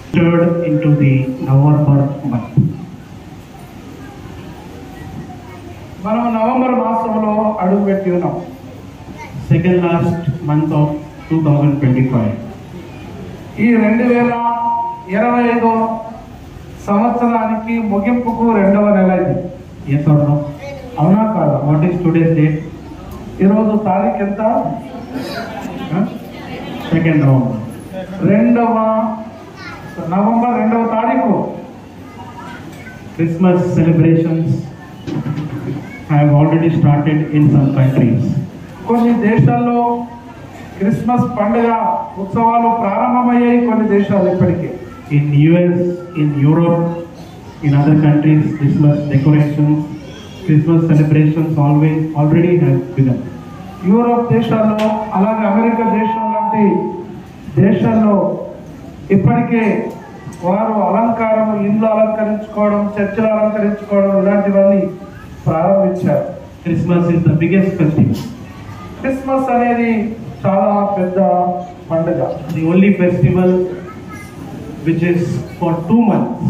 entered into the November month. మనం November మాసంలో అడుగుపెట్టి ఉన్నాం. Second last month of 2025. ఈ 2025 సంవత్సరానికి ముగింపుకు రెండవ నెల ఇది. Yes or no? అవునా కాదా? What is today's date? ఈరోజు తారీఖు ఎంత? 2nd November. నవంబర్ 2వ తారీఖు. Christmas celebrations have already started in some countries. కొన్ని దేశాల్లో క్రిస్మస్ పండుగ ఉత్సవాలు ప్రారంభమయ్యాయి. కొన్ని దేశాలు ఇప్పటికే In US, in Europe, in other countries, Christmas decorations, Christmas celebrations already have begun. Europe దేశాల్లో అలాగే అమెరికా దేశం లాంటి దేశాల్లో ఇప్పటికే వారు అలంకారం, ఇల్లు అలంకరించుకోవడం, చర్చలు అలంకరించుకోవడం ఇలాంటివన్నీ ప్రారంభించారు. Christmas is the biggest festival. Christmas అనేది చాలా పెద్ద పండుగ. The only festival which is for 2 months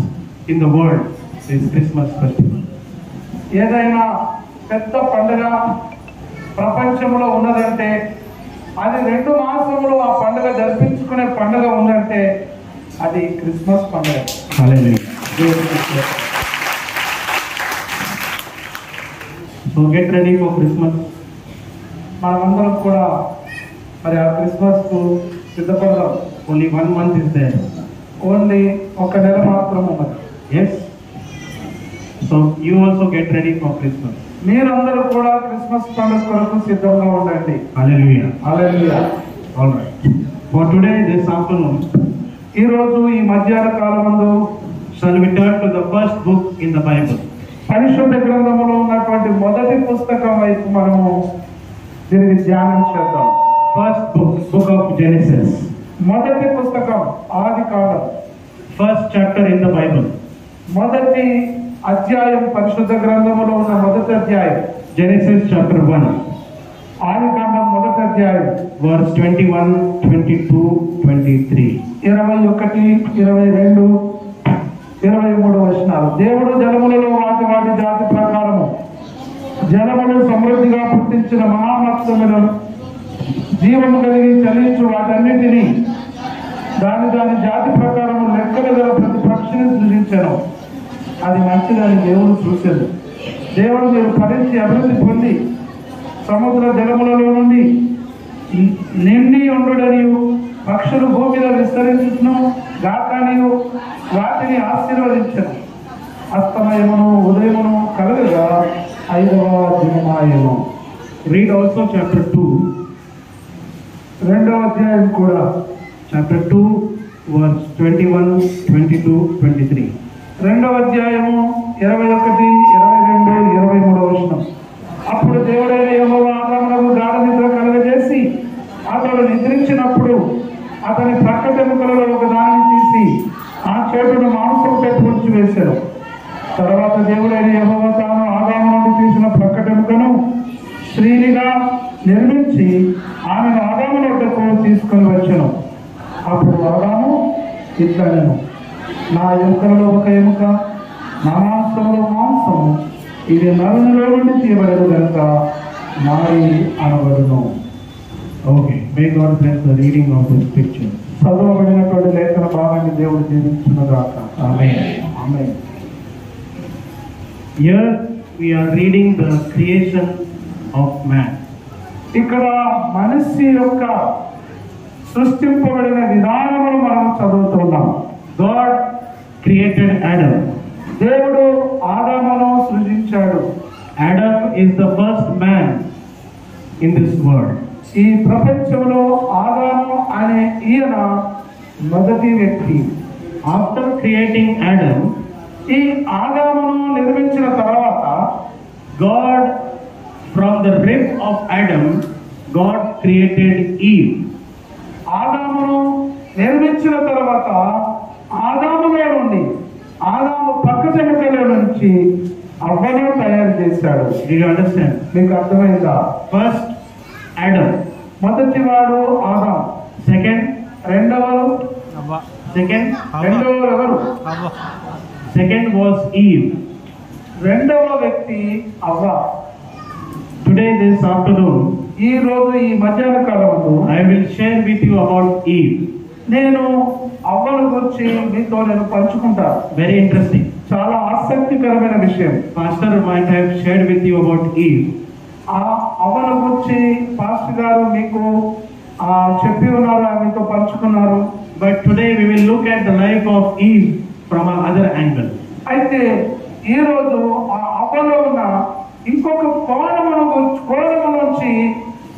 in the world is Christmas festival. ఏదైనా పెద్ద పండుగ ప్రపంచంలో ఉన్నదంటే, అది 2 మాసములు ఆ పండుగ జరిపించుకునే పండుగ ఉందంటే అది క్రిస్మస్ పండుగ. Hallelujah. So get ready for Christmas. మనమందరం కూడా మరి ఆ క్రిస్మస్ కు సిద్ధపడదాం. Only 1 month is there. Only 1 నెల మాత్రం ఉన్నది. Yes. So you also get ready for Christmas. మీరందరూ కూడా క్రిస్మస్ పండుగ కొరకు సిద్ధంగా ఉండండి. Hallelujah. Hallelujah. All right. For today, this afternoon, ఈ రోజు ఈ మధ్యాహ్న కాలమందు shall we turn to the first book in the Bible? పరిశుద్ధ గ్రంథములో ఉన్నటువంటి మొదటి పుస్తకం వైపు మనము దీనిని ధ్యానం చేద్దాం. First book of Genesis. మొదటి పుస్తకం ఆదికాండం. First chapter in the Bible. మొదటి అధ్యాయం పరిశుద్ధ గ్రంథములో ఉన్న మొదటి అధ్యాయం. Genesis chapter 1. ఆదికాండం మొదటి అధ్యాయం Verse 21, 22, 23. 21, 22, 23 వచనాలు. దేవుడు జలములలో వాటి వాటి జాతి ప్రకారము జలములు సమృద్ధిగా పుట్టించిన మహామత్స్యములను జీవము కలిగి చలించు వాటన్నిటినీ దాని జాతి ప్రకారము లెక్కలు గల ప్రతి పక్షిని సృజించాను. అది మంచిదని దేవుడు చూశాడు. దేవుడు మీరు ఫలించి అభివృద్ధి పొంది సముద్ర జలములలో నుండి నిండి ఉండుడనియు పక్షులు భూమి మీద విస్తరించును గాకనియు వాటిని ఆశీర్వదించను. అస్తమయమును ఉదయమును కలగగా 5వ దినమాయను. Read also chapter 2. 2వ అధ్యాయం కూడా. Chapter 2, verse 21, 22, 23. 2వ అధ్యాయము 21, 22, 23 వచనం. అప్పుడు దేవుడైన యెహోవా ఆదామునకు గాఢ నిద్ర కలుగజేసి అతడు నిద్రించినప్పుడు అతని ప్రక్కటెముకలలో ఒక దానిని తీసి ఆ చోటును మాంసము పెట్టి ఉంచి వేశాడు. తర్వాత దేవుడైన యెహోవా తాను ఆదాము నుండి తీసిన ప్రక్కటెముకను స్త్రీనిగా నిర్మించి ఆమెను ఆదాము వద్దకు తీసుకొని వచ్చాను. అప్పుడు ఆదాము ఇట్లనెను, నా ఎముకలలో ఒక ఎముక, నా మాంసంలో మాంసము, ఇది నరునిలో నుండి తీయబడదు కనుక నారి అనబడును. Okay. May God bless the reading of the scripture. చదవబడినటువంటి లేఖన భాగాన్ని దేవుడు దీవించునుగాక. Amen. Amen. Here we are reading the creation of man. ఇక్కడ మనిషి యొక్క సృష్టింపబడిన విధానమును మనం చదువుతున్నాం. God created Adam. దేవుడు ఆదామును సృజించాడు. Adam is the first man in this world. ఈ ప్రపంచంలో ఆదాము అనే ఈయన మొదటి వ్యక్తి. After creating Adam, ఈ ఆదామును నిర్మించిన తర్వాత God, from the rib of Adam, God created Eve. ఆదామును నిర్మించిన తర్వాత ఆదాములో నుండి, ఆదాము పక్క చెమటలో నుంచి అవ్వను తయారు చేశాడు. Did you understand? మీకు అర్థమైందా? First Adam, మొదటివాడు ఆదాము, second రెండవ Second, రెండవ ఎవరు? second was Eve. రెండవ వ్యక్తి అవ్వ. Today, this afternoon, ఈ రోజు ఈ మధ్యాహ్న కాలంలో I will share with you about Eve. నేను అవ్వల గురించి మీతో నేను పంచుకుంటాను. Very interesting. చాలా ఆసక్తికరమైన విషయం. Pastor might have shared with you about Eve. ఆ అవ్వల గురించి పాస్టర్ గారు మీకు చెప్పి ఉన్నారు, మీతో పంచుకున్నారు. But today we will look at the life of Eve from another angle. అయితే ఈ రోజు ఆ అవ్వలో ఉన్న ఇంకొక కోణము నుంచి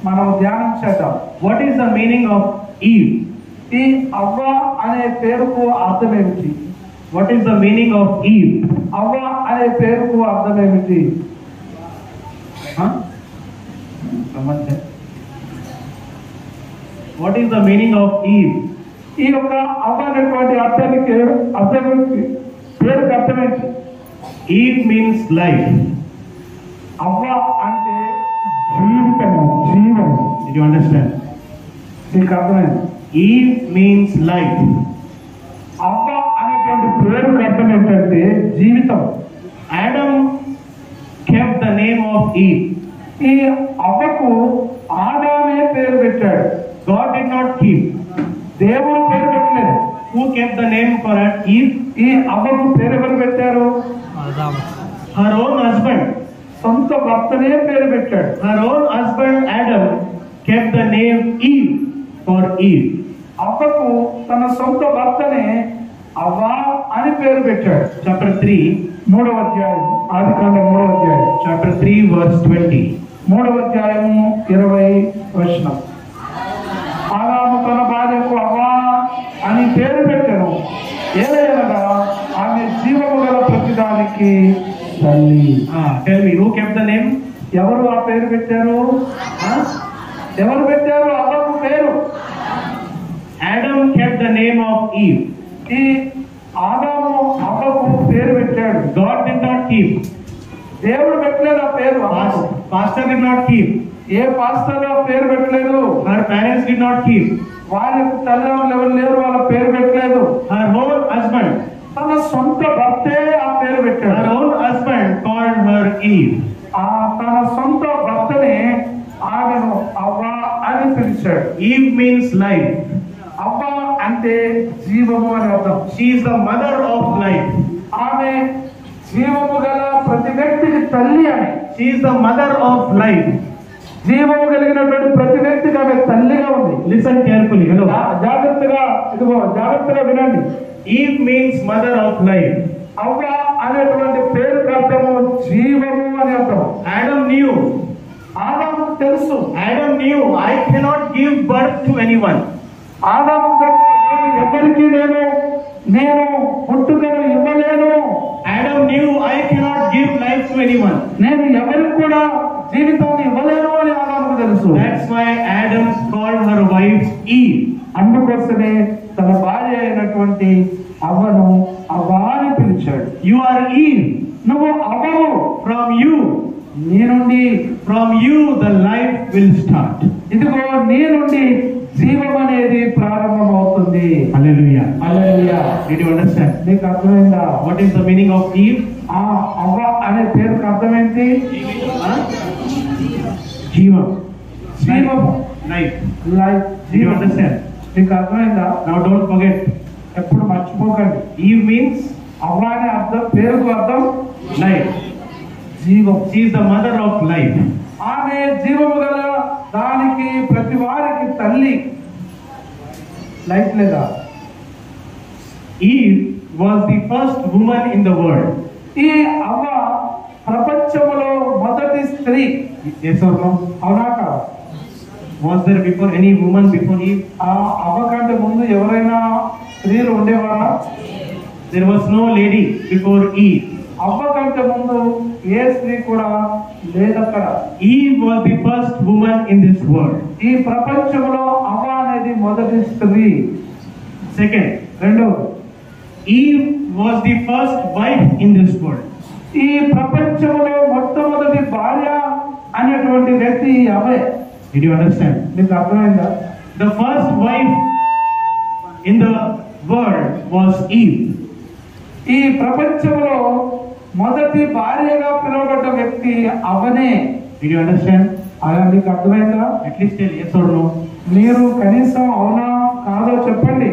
మనం ధ్యానం చేద్దాం. What is the meaning of Eve? ఈ అవ్వ అనే పేరుకు అర్థం ఏమిటి? What is the meaning of Eve? అవ్వ అనే పేరుకు అర్థం ఏమిటి? Someone said. What is the meaning of Eve? ఈ యొక్క అవ్వ అనేటువంటి అర్థానికి పేరుకి అర్థమేంటి? Eve means life. అవ్వ అంటే జీవితము, జీవం. Did you understand? మీకు అర్థమైంది? Eve means life. అవ్వ అనేటువంటి పేరుకి అర్థం ఏంటంటే జీవితం. Adam kept the name of Eve. ఈ అవ్వకు ఆదామే పేరు పెట్టాడు. God did not keep. దేవుడు పేరు పెట్టలేదు. Who kept the name for Eve? ఈ అవ్వకు పేరు ఎవరు పెట్టారు? Her own husband. సొంత భర్తనే పేరు పెట్టాడు. Her own husband Adam kept the name Eve for Eve. అవ్వకు తన సొంత భర్తనే అవ్వ అని పేరు పెట్టాడు. Chapter 3. 3వ అధ్యాయం, ఆదికాండం 3వ అధ్యాయం. Chapter 3 verse 20. 3వ అధ్యాయము 20వ వచనం. ఆదాము తన భార్యకు అవ్వ అని పేరు పెట్టాను, ఏలయనగా ఆమె జీవము గల ప్రతిదానికి తల్లి. Tell me, who kept the name? ఎవరు ఆ పేరు పెట్టారు? ఎవరు పెట్టారు అవ్వకు పేరు? Adam kept the name of Eve. ఈ ఆదాము అవ్వకు పేరు పెట్టాడు. God did not keep. దేవుడు పెట్టలేదు ఆ పేరు. Pastor did not keep. A pastor ఆ పేరు పెట్టలేదు. Her parents did not keep. వారి తల్లిదండ్రులు ఎవరు లేరు, వాళ్ళ పేరు పెట్టలేదు. Her own husband. తన సొంత భర్తే ఆ పేరు పెట్టాడు. Her own husband called her Eve. తన సొంత భర్తనే ఆమెను అవ్వ అని పిలిచాడు. Eve means life. అవ్వ అంటే జీవము అని అర్థం. She is the mother of life. ఆమె జీవము గల ప్రతి వ్యక్తికి తల్లి అని. She is the mother of life. జీవము కలిగినటువంటి ప్రతి వ్యక్తికి ఆమె తల్లిగా ఉంది. Listen carefully. Hello. జాగ్రత్తగా వినండి. Eve means mother of life. అవ్వ అనేటువంటి పేరు అర్థము జీవము అని అర్థం. Adam knew. ఆదాముకు తెలుసు. Adam knew I cannot give birth to anyone. ఆదాముకు తెలుసు, ఎవరికి నేను పుట్టుకను ఇవ్వలేను. Adam knew I cannot give life to anyone. నేను ఎవరికి కూడా జీవితాన్ని ఇవ్వలేను అని ఆదాముకు తెలుసు. That's why Adam called her wife Eve. అందుకోసమే తన భార్య అయినటువంటి అవ్వను అవ్వ అని పిలిచాడు. You are Eve. నువ్వు అవ్వవు. From you. నీ నుండి, from you the life will start. ఇదిగో నీ నుండి జీవం అనేది ప్రారంభమవుతుంది. Hallelujah. Hallelujah. Did you understand? నీకు అర్థమైందా? What is the meaning of Eve? ఆ అవ్వ అనే పేరుకి అర్థం ఏంటి? జీవం. జీవము. Life. Life. Did you understand? నీకు అర్థమైందా? Now don't forget. ఎప్పుడు మర్చిపోకండి. Eve means అవ్వ అనే అర్థం, పేరుకు అర్థం life. జీవం. She is the mother of life. ఆమె జీవము గల దానికి ప్రతి వారికి తల్లి. లైఫ్ లేదా? Eve was the first woman in the world. ఈ అవ్వ ప్రపంచంలో మొదటి స్త్రీ. Yes or no? అవునా కాదా? Was there before any woman before Eve? ఆ అవ్వ కంటే ముందు ఎవరైనా స్త్రీలు ఉండేవారా? There was no lady before Eve. అవ్వ కంటే ముందు ఏ స్త్రీ కూడా లేదక్కడ. Eve was the first woman in this world. ఈ ప్రపంచంలో అవ్వ అనేది మొదటి స్త్రీ. Second, రెండవది, Eve was the first wife in this world. ఈ ప్రపంచంలో మొట్టమొదటి భార్య అనేటువంటి వ్యక్తి అవే. Did you understand? మీకు అర్థమైందా? The first wife in the word was Eve. ఈ ప్రపంచంలో మొదటి భార్యగా పిలువబడ్డ వ్యక్తి అవనే. Did you understand? అలా మీకు అర్థమైందా? At least tell yes or no. మీరు కనీసం అవునా కాదో చెప్పండి.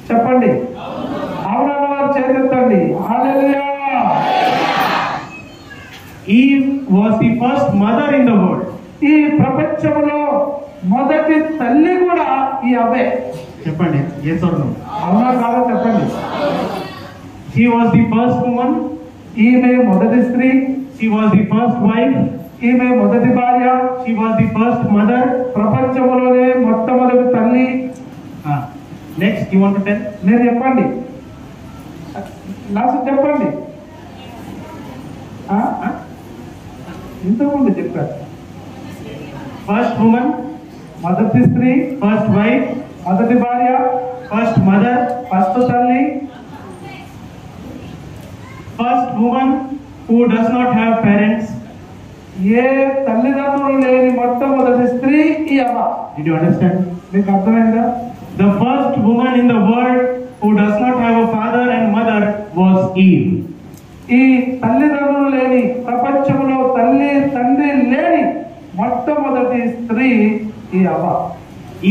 చెప్పండి. అవునన్న వారు చేతుెత్తండి. హల్లెలూయా. Eve was the first mother in the world. ఈ ప్రపంచంలో మొదటి తల్లి కూడా ఈ అవే. చెప్పండి yes or no. అవునా కాదో చెప్పండి. She was the first woman. ఈమె మొదటి స్త్రీ. She was the first wife. ఈమె మొదటి భార్య. She was the first mother. ప్రపంచంలోనే మొట్టమొదటి తల్లి. Next, you want to tell? నేను చెప్పండి. లాస్ట్ చెప్పండి. ఇంతకుముందు చెప్పారు. First woman, మొదటి స్త్రీ, first wife, మొదటి భార్య, first mother, ఫస్ట్ తల్లి, first woman who does not have parents. ఏ తల్లిదండ్రులు లేని మొట్టమొదటి స్త్రీ ఈ అవ్వ. Did you understand? మీకు అర్థమైందా? The first woman in the world who does not have a father and mother was Eve. ఈ తల్లిదండ్రులు లేని ప్రపంచంలో తల్లి తండ్రి లేని మొట్టమొదటి స్త్రీ ఈ అవ్వ.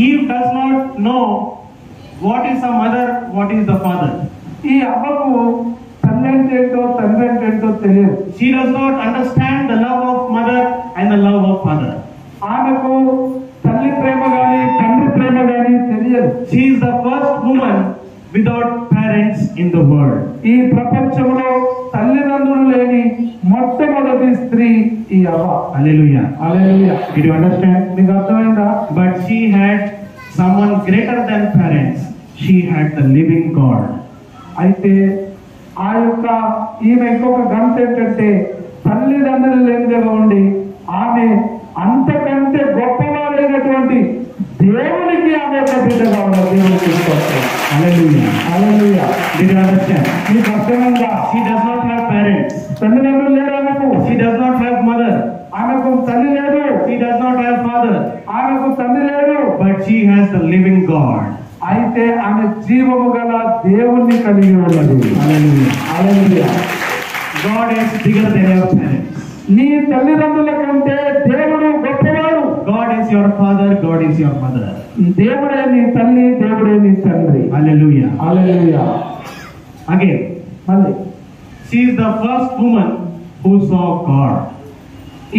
Eve does not know what is a mother, what is the father. ఈ అవ్వకు తల్లి అంటే ఏంటో తండ్రి అంటే ఏంటో తెలియదు. She does not understand the love of mother and the love of father. ఆమెకు తల్లి ప్రేమ గాని తండ్రి ప్రేమ గాని తెలియదు. She is the first woman without parents in the world. ఈ ప్రపంచంలో తల్లిదండ్రులు లేని మొట్టమొదటి స్త్రీ ఈ అవ్వ. Hallelujah. Hallelujah. Did you understand? మీకు అర్థమైందా? But she had someone greater than parents. She had the living God. అయితే ఆ యొక్క ఈమె ఇంకొక గంట ఏంటంటే తల్లిదండ్రులు లేనిదిగా ఉండి ఆమె అంతకంటే గొప్పవారైనటువంటి దేవునికి ఆమె యొక్క బిడ్డగా ఉన్న దేవుని తీసుకొస్తారు. Hallelujah. Hallelujah. Did you understand? మీకు అర్థమైందా? She does not have parents. తల్లిదండ్రులు లేరు ఆమెకు. She does not have mother. ఆమెకు తల్లి లేదు. She does not have father. ఆమెకు తండ్రి లేడు. But she has the living God. అయితే ఆమె జీవము గల దేవుణ్ణి కలిగి ఉన్నది. Hallelujah. Hallelujah. God is bigger than your parents. నీ తల్లిదండ్రుల కంటే దేవుడు గొప్పవాడు. God is your father. God is your mother. దేవుడే నీ తల్లి, దేవుడే నీ తండ్రి. Hallelujah. హల్లెలూయా. Again, మళ్ళీ she is the first woman who saw God.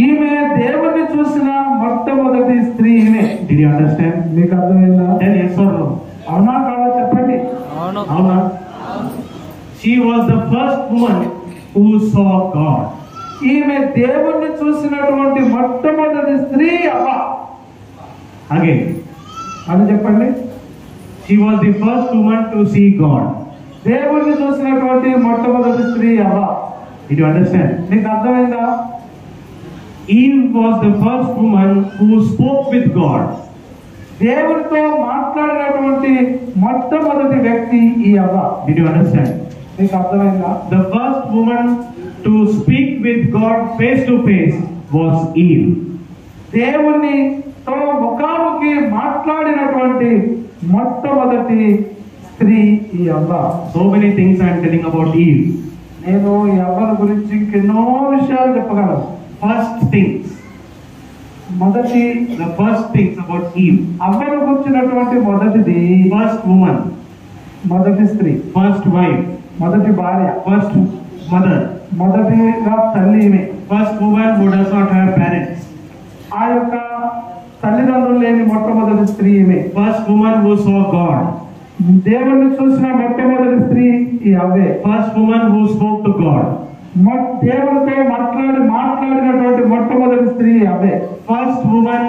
ఈమె దేవుణ్ణి చూసిన మొట్టమొదటి స్త్రీ ఈమె. Did you understand? మీకు అర్థమైందా? Then yes or no? అవునా కాదా చెప్పండి. Avuna. She was the first woman who saw God. ఈమె దేవుణ్ణి చూసినటువంటి మొట్టమొదటి స్త్రీ అవ్వ. Again, అని చెప్పండి. she was the first woman to see God. దేవుణ్ణి చూసినటువంటి మొట్టమొదటి స్త్రీ అవ్వ. Did you understand? మీకు అర్థమైందా? Eve was the first woman who spoke with God. దేవుడితో మాట్లాడినటువంటి మొట్టమొదటి వ్యక్తి ఈ అవ్వ. Did you understand? మీకు అర్థమైందా? The first woman to speak with God face to face was Eve. దేవునితో ముఖాముఖి మాట్లాడినటువంటి మొట్టమొదటి స్త్రీ ఈ అవ్వ. So many things I am telling about Eve. నేను ఈ అవ్వల గురించి ఇంకెన్నో విషయాలు చెప్పగలను. First things, the first things about Eve. అవ్వను గురించినటువంటి మొదటిది First woman, మొదటి స్త్రీ, first wife, మొదటి భార్య, first mother, మొదటిగా తల్లి ఈమె. first woman who does not have parents, ఆ యొక్క తల్లిదండ్రులు లేని మొట్టమొదటి స్త్రీ ఈమె. first woman who saw God, దేవుణ్ణి చూసిన మొట్టమొదటి స్త్రీ ఈ అవ్వే. first woman who spoke to God, దేవుడితో మాట్లాడినటువంటి మొట్టమొదటి స్త్రీ అవే. first woman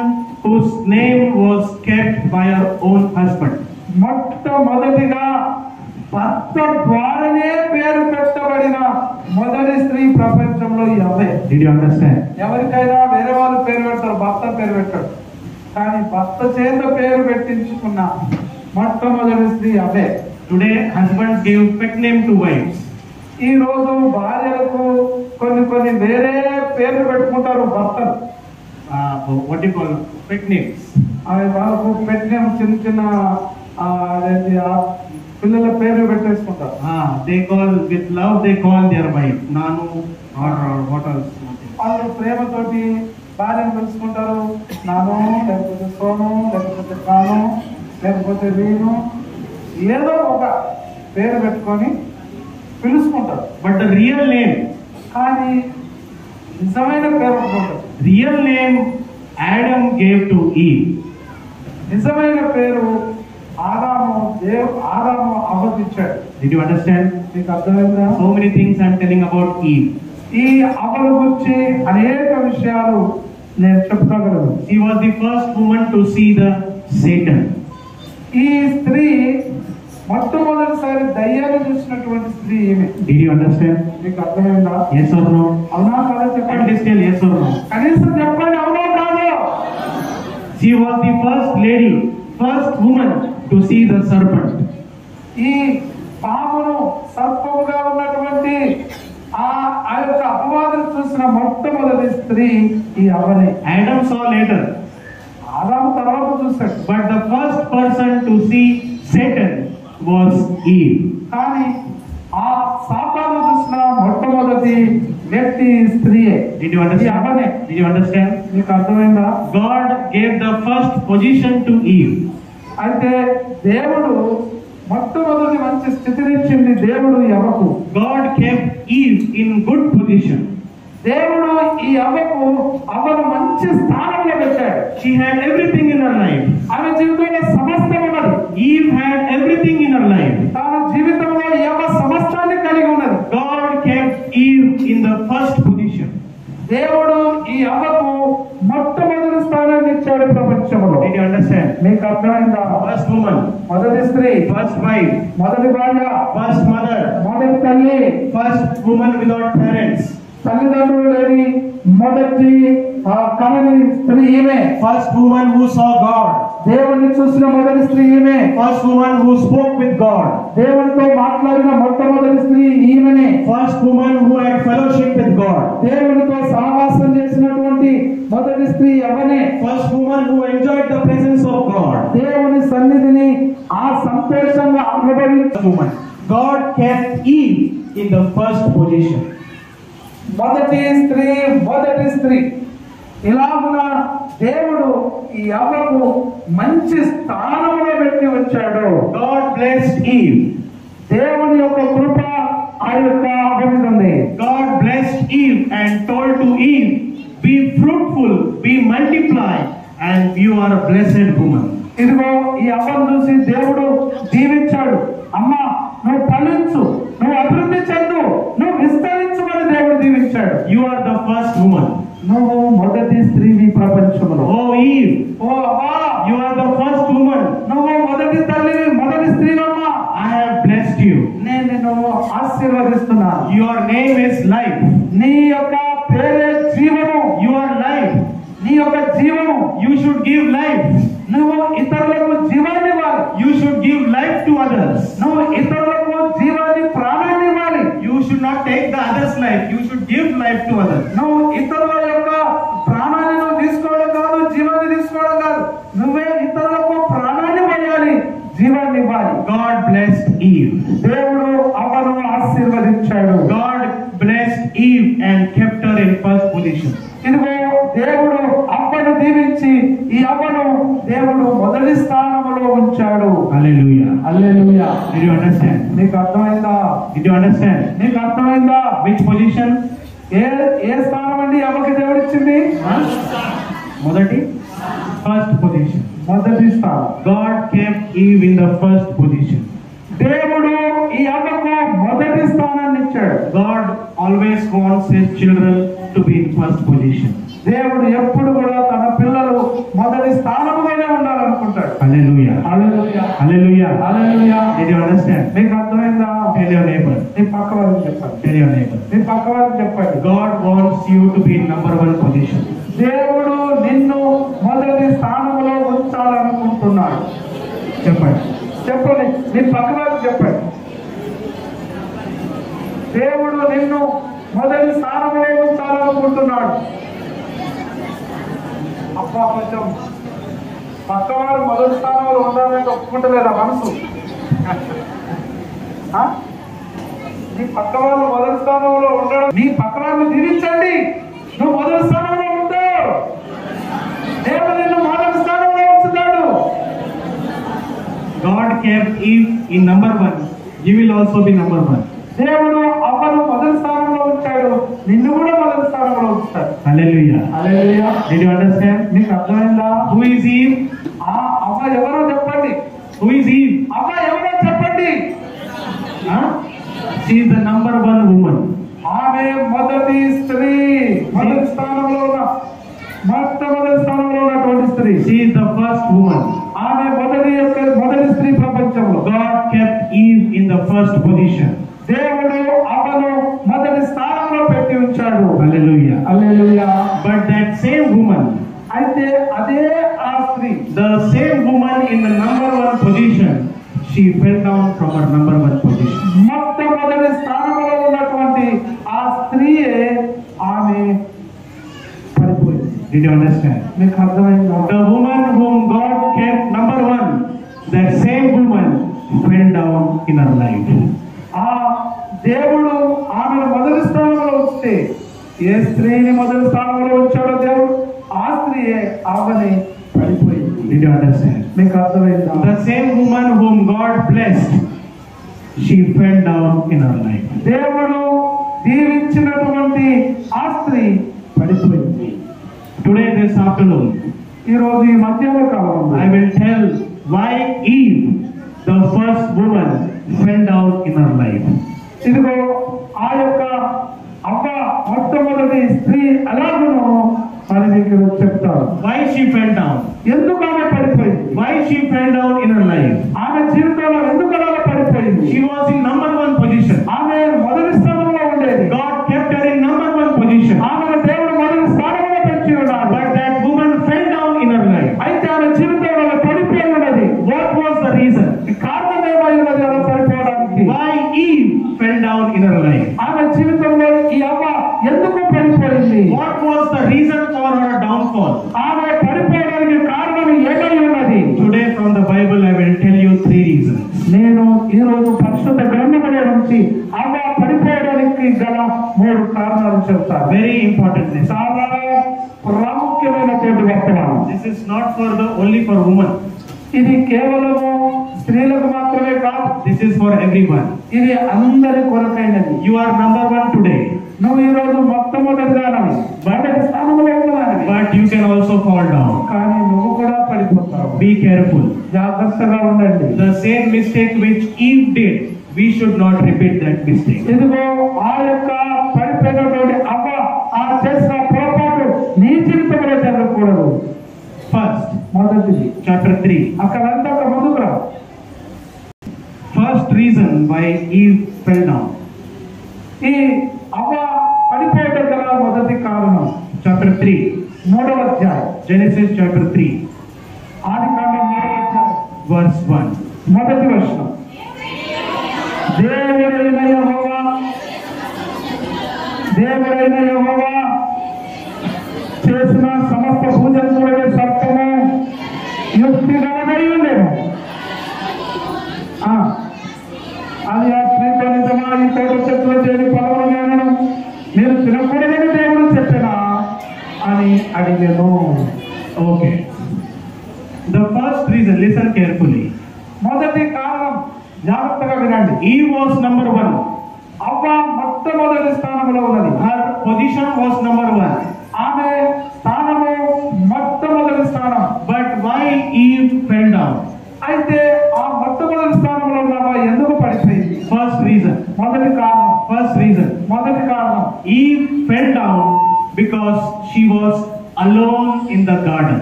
whose name was kept by her own husband. మొట్టమొదటిగా భర్త ద్వారానే పేరు పెట్టబడిన మొదటి స్త్రీ ప్రపంచంలో ఈ అవే. Did you understand? ఎవరికైనా వేరే వాళ్ళు పేరు పెడతారు, భర్త పేరు పెట్టాడు. కానీ భర్త చేత పేరు పెట్టించుకున్న మొట్టమొదటి స్త్రీ అవే. Today husbands give pet name to wives. ఈ రోజు భార్యలకు కొన్ని వేరే పేర్లు పెట్టుకుంటారు భర్తలు. What do you call pet names? అవి వాళ్ళకు పెట్టిన చిన్న అదేంటి పిల్లల పేర్లు పెట్టేసుకుంటారు. They call with love. They call their wife Nanu or what else? వాళ్ళు ప్రేమతోటి భార్యను పిలుచుకుంటారు. నాను, లేకపోతే సోను, లేకపోతే కాను, లేకపోతే వీను, ఏదో ఒక పేరు పెట్టుకొని పిలుచుకుంటారు. But the real name, కానీ నిజమైన పేరు ఉంటుంది. real name Adam gave to Eve. నిజమైన పేరు ఆదాము అవ్వకు ఇచ్చాడు. Did you understand? మీకు అర్థమైందా? So many things I'm telling about Eve. ఈ అవ్వల గురించి అనేక విషయాలు నేను చెప్తాగలను. She was the first woman to see the Satan. ఈ స్త్రీ మొట్టమొదటిసారి దయ్యాన్ని చూసినటువంటి స్త్రీ ఈమె. Did you understand? మీకు అర్థమైందా? Yes or no? అవునా కాదా At చెప్పండి. least tell yes or no. కనీసం చెప్పండి అవునా కాదు. She was the first lady, first woman to see the serpent. ఈ పామును సర్పముగా ఉన్నటువంటి ఆ యొక్క అపవాదం చూసిన మొట్టమొదటి స్త్రీ ఈ అవ్వనే. Adam saw later, ఆదాము తర్వాత చూశాడు. but the first person to see Satan was Eve. కానీ ఆ సాతాను చూసిన మొట్టమొదటి వ్యక్తి స్త్రీయే. Did you ఈ understand? అవ్వనే. Did you understand? మీకు అర్థమైందా? God gave the first position to Eve. అయితే దేవుడు మొట్టమొదటి మంచి స్థితినిచ్చింది దేవుడు ఈ అవ్వకు. God kept Eve in good position. దేవుడు ఈ అవ్వను మంచి స్థానంలో పెట్టాడు. She had everything in her life. ఆమె జీవితంలో సమస్తం ఉన్నది. Eve had everything in her life. తన జీవితంలో ఈ అవ్వ సమస్తాన్ని కలిగి ఉన్నది. God kept Eve in the first position. దేవుడు ఈ అవ్వకు మొట్టమొదటి స్థానాన్ని ఇచ్చాడు ప్రపంచంలో. Did you understand? మీకు అర్థమైందా? First woman, మొదటి స్త్రీ, first wife, మొదటి భార్య, first mother, మొదటి తల్లి, first woman without parents, తల్లిదండ్రులు లేని మొదటి కనని స్త్రీ ఈమె. first woman who saw God, దేవుడిని చూసిన మొదటి స్త్రీ ఈమె. first woman who spoke with God, దేవుడితో మాట్లాడిన మొట్టమొదటి స్త్రీ ఈమెనే. first woman who had fellowship with God, దేవుడితో సహవాసం చేసినటువంటి మొదటి స్త్రీ అవనే. first woman who enjoyed the presence of God. దేవుని సన్నిధిని ఆ సంతోషంగా అనుభవించిన Woman. God kept Eve in the first position. మొదటి స్త్రీ ఇలాగున దేవుడు ఈ అవ్వకు మంచి స్థానంలో పెట్టి వచ్చాడు. God blessed Eve. దేవుని యొక్క కృప ఆ యొక్క అవ్వకుంది. God blessed Eve and told to Eve, be fruitful, be multiply, and you are a blessed woman. ఇదిగో ఈ అవ్వను చూసి దేవుడు దీవించాడు. అమ్మా, నువ్వు ఫలించు, నువ్వు అభివృద్ధి చెందు, నువ్వు విస్తరించుమని దేవుడు దీవించాడు. You are the first woman. నువ్వు మొదటి స్త్రీవి ప్రపంచంలో. Oh Eve, ఓ అవ్వా, you are the first woman. నువ్వు మొదటి తల్లివి, మొదటి స్త్రీవమ్మా. I have blessed you. నేను నిన్ను ఆశీర్వదిస్తున్నాను. Your name is life. నీ యొక్క పేరే జీవము. Your life. నీ యొక్క జీవము. You should give life. నువ్వు ఇతరులకు జీవాన్ని ఇవ్వాలి. You should give life to others. నువ్వు ఇతరులకు జీవాన్ని, ప్రాణాన్ని ఇవ్వాలి. You should not take the other's life. You should give life to others. నువ్వు ఇతరుల యొక్క ప్రాణాన్ని నువ్వు తీసుకోవడం కాదు, జీవాన్ని తీసుకోవడం కాదు. నువ్వే ఇతరులకు ప్రాణాన్ని ఇవ్వాలి, జీవాన్ని ఇవ్వాలి. God blessed Eve. దేవుడు అవ్వను ఆశీర్వదించాడు. God blessed Eve and kept her in first position. ఇదిగో దేవుడు అవ్వను దీవించి ఈ అవ్వను దేవుడు మొదటి స్థానంలో ఉంచాడు. Hallelujah. Hallelujah. Did you understand? నీకు అర్థమైందా? Did you understand? నీకు అర్థమైందా? Which position? ఏ స్థానం అండి అవ్వకి దేవుడు ఇచ్చింది? మొదటి first position. మొదటి స్థానం. God kept Eve in the first position. దేవుడు ఈ అవ్వకు మొదటి స్థానాన్ని ఇచ్చాడు. God always wants his children to be in first position. దేవుడు ఎప్పుడు కూడా తన పిల్లలు మొదటి స్థానంలోనే ఉండాలనుకుంటాడు. Hallelujah. Hallelujah. Hallelujah. Hallelujah. Did you understand? మీకు అర్థమైందా? Tell your neighbor. నీ పక్క వారికి చెప్పండి. Tell your neighbor. నీ పక్క వారికి చెప్పండి. God wants you to be in number one position. దేవుడు నిన్ను మొదటి స్థానంలో ఉంచాలనుకుంటున్నాడు. చెప్పండి. చెప్పండి. నీ పక్క వారికి చెప్పండి. దేవుడు నిన్ను మొదటి స్థానంలో ఉంచాలనుకుంటున్నాడు. అబ్బా కొంచెం పక్కవారు మొదటి స్థానంలో ఉండాలంటే ఒప్పుకుంటలేదా మనసు? నీ పక్క వాళ్ళు మొదటి స్థానంలో ఉండడం, నీ పక్క వాళ్ళని దీవించండి. నువ్వు మొదటి స్థానంలో ఉంటావు, దేవుడు నిన్ను మొదటి స్థానంలో ఉంచుతాడు. God kept Eve in number 1. You will also be number 1. దేవుడు అవ్వను మొదటి స్థానంలో ఉంచాడు, నిన్ను కూడా మొదటి స్థానంలో ఉంచుతాడు. Hallelujah. Hallelujah. Did you understand? నీకు అర్థమైందా? Who is Eve? ఆ అవ్వ ఎవరో చెప్పండి. Who is Eve? అవ్వ ఎవరో చెప్పండి. She is the number 1 woman. ఆమె మొదటి స్త్రీ, మొదటి స్థానంలో ఉన్న మొట్టమొదటి స్థానంలో ఉన్నటువంటి స్త్రీ. She is the first woman. ఆమె మొదటి స్త్రీ ప్రపంచంలో. God kept Eve in the first position. దేవుడు అవ్వను మొదటి స్థానంలో పెట్టి ఉంచాడు. Hallelujah. Hallelujah. But that same woman, అయితే అదే ఆ స్త్రీ, the same woman in the number 1 position, she fell down from her number 1 position. మొట్టమొదటి స్థానంలో ఉన్నటువంటి ఆ స్త్రీయే ఆమె పడిపోయింది. Did you understand? మీకు అర్థమైందా? The woman whom God kept number 1, that same woman fell down in her life. ఆ దేవుడు ఆమెను మొదటి స్థానంలో ఉంచితే, ఏ స్త్రీని మొదటి స్థానంలో ఉంచాడో దేవుడు, ఆ స్త్రీయే ఆమెని పడిపోయింది. Did you understand? మీకు అర్థమైందా? The same woman whom God blessed, she fell down in her life. దేవుడు దీవించినటువంటి ఆ స్త్రీ పడిపోయింది. Today, this afternoon, ఈ రోజు ఈ మధ్యాహ్న కాలంలో I will tell why Eve, the first woman, fell down in her life. ఇదిగో ఆ యొక్క అవ్వ మొట్టమొదటి స్త్రీ ఎలాగునో మరి మీకు చెప్తాను. Why she fell down? ఎందుకు ఆమె పడిపోయింది? Why she fell down in her life? ఆమె జీవితంలో ఎందుకు అలా పడిపోయింది? She was in number 1 position. ఆమె మొదటి స్థానంలో ఉండేది. God kept her in number 1 position. ఆమెను దేవుడు మొదటి స్థానంలో పెంచి ఉన్నాడు. But that woman fell down in her life. అయితే ఆమె జీవితంలో పడిపోయి ఉన్నది. What was the reason? కారణం ఏమై ఉన్నది అలా పడిపోవడానికి? Why Eve fell down in her life? ఆమె జీవితంలో ఈ అవ్వ ఎందుకు పడిపోయింది? What was the reason for her downfall? ఆమె పడిపోవడానికి కారణం ఏమై ఉన్నది? Today from the Bible I will tell you 3 reasons. నేను ఈ రోజు పరిశుద్ధ గ్రంథములో నుంచి అవ్వ పడిపోవడానికి గల 3 కారణాలు చెప్తాను. Very important lesson. చాలా ప్రాముఖ్యమైనటువంటి వర్తమానం. This is not for the only for women. ఇది కేవలము స్త్రీలకు మాత్రమే కాదు. This is for everyone. ఇది అందరి కొరకైనది. You are number 1 today. నువ్వు ఈ రోజు మొట్టమొదటిగా మొదటి స్థానంలో ఉన్నదానివి. But you can also fall down. కానీ నువ్వు కూడా పడిపోతావు. Be careful. జాగ్రత్తగా ఉండండి. The same mistake which Eve did, we should not repeat that mistake. ఇదిగో ఆ యొక్క పడిపోయినటువంటి అవ్వ ఆ చేసిన పొరపాటు నీ జీవితంలో జరగకూడదు. First, మొదటిది chapter 3. అక్కడంతా ఒక ముందుకు రా. First reason why Eve fell down. ఈ అవ్వ పడిపోవడం గల మొదటి కారణం Chapter 3. 3వ అధ్యాయం. Genesis chapter 3. ఆదికాండం 3వ అధ్యాయం Verse 1. మొదటి వచనం. దేవుడైన యెహోవా చేసిన సమస్త భూజంతువుల సర్పము యుక్తిగలమై ఉండేను. అది ఆ స్త్రీతో నిజమా, ఈ తోట చెట్లు చేరి ఫలములు నేను మీరు తినకూడదని దేవుడు చెప్పినా అని అడిగాను. Okay. The first reason, listen carefully. మొదటి కారణం జాగ్రత్తగా వినండి. Eve was number 1. అవ్వ మొట్టమొదటి స్థానంలో ఉన్నది. Her position was number 1. ఆమె స్థానము మొట్టమొదటి స్థానం. But why Eve fell down? అయితే ఆ మొట్టమొదటి స్థానంలో ఉన్న ఎందుకు పడిపోయింది? First reason. మొదటి కారణం. First reason. మొదటి కారణం. Eve fell down because she was alone in the garden.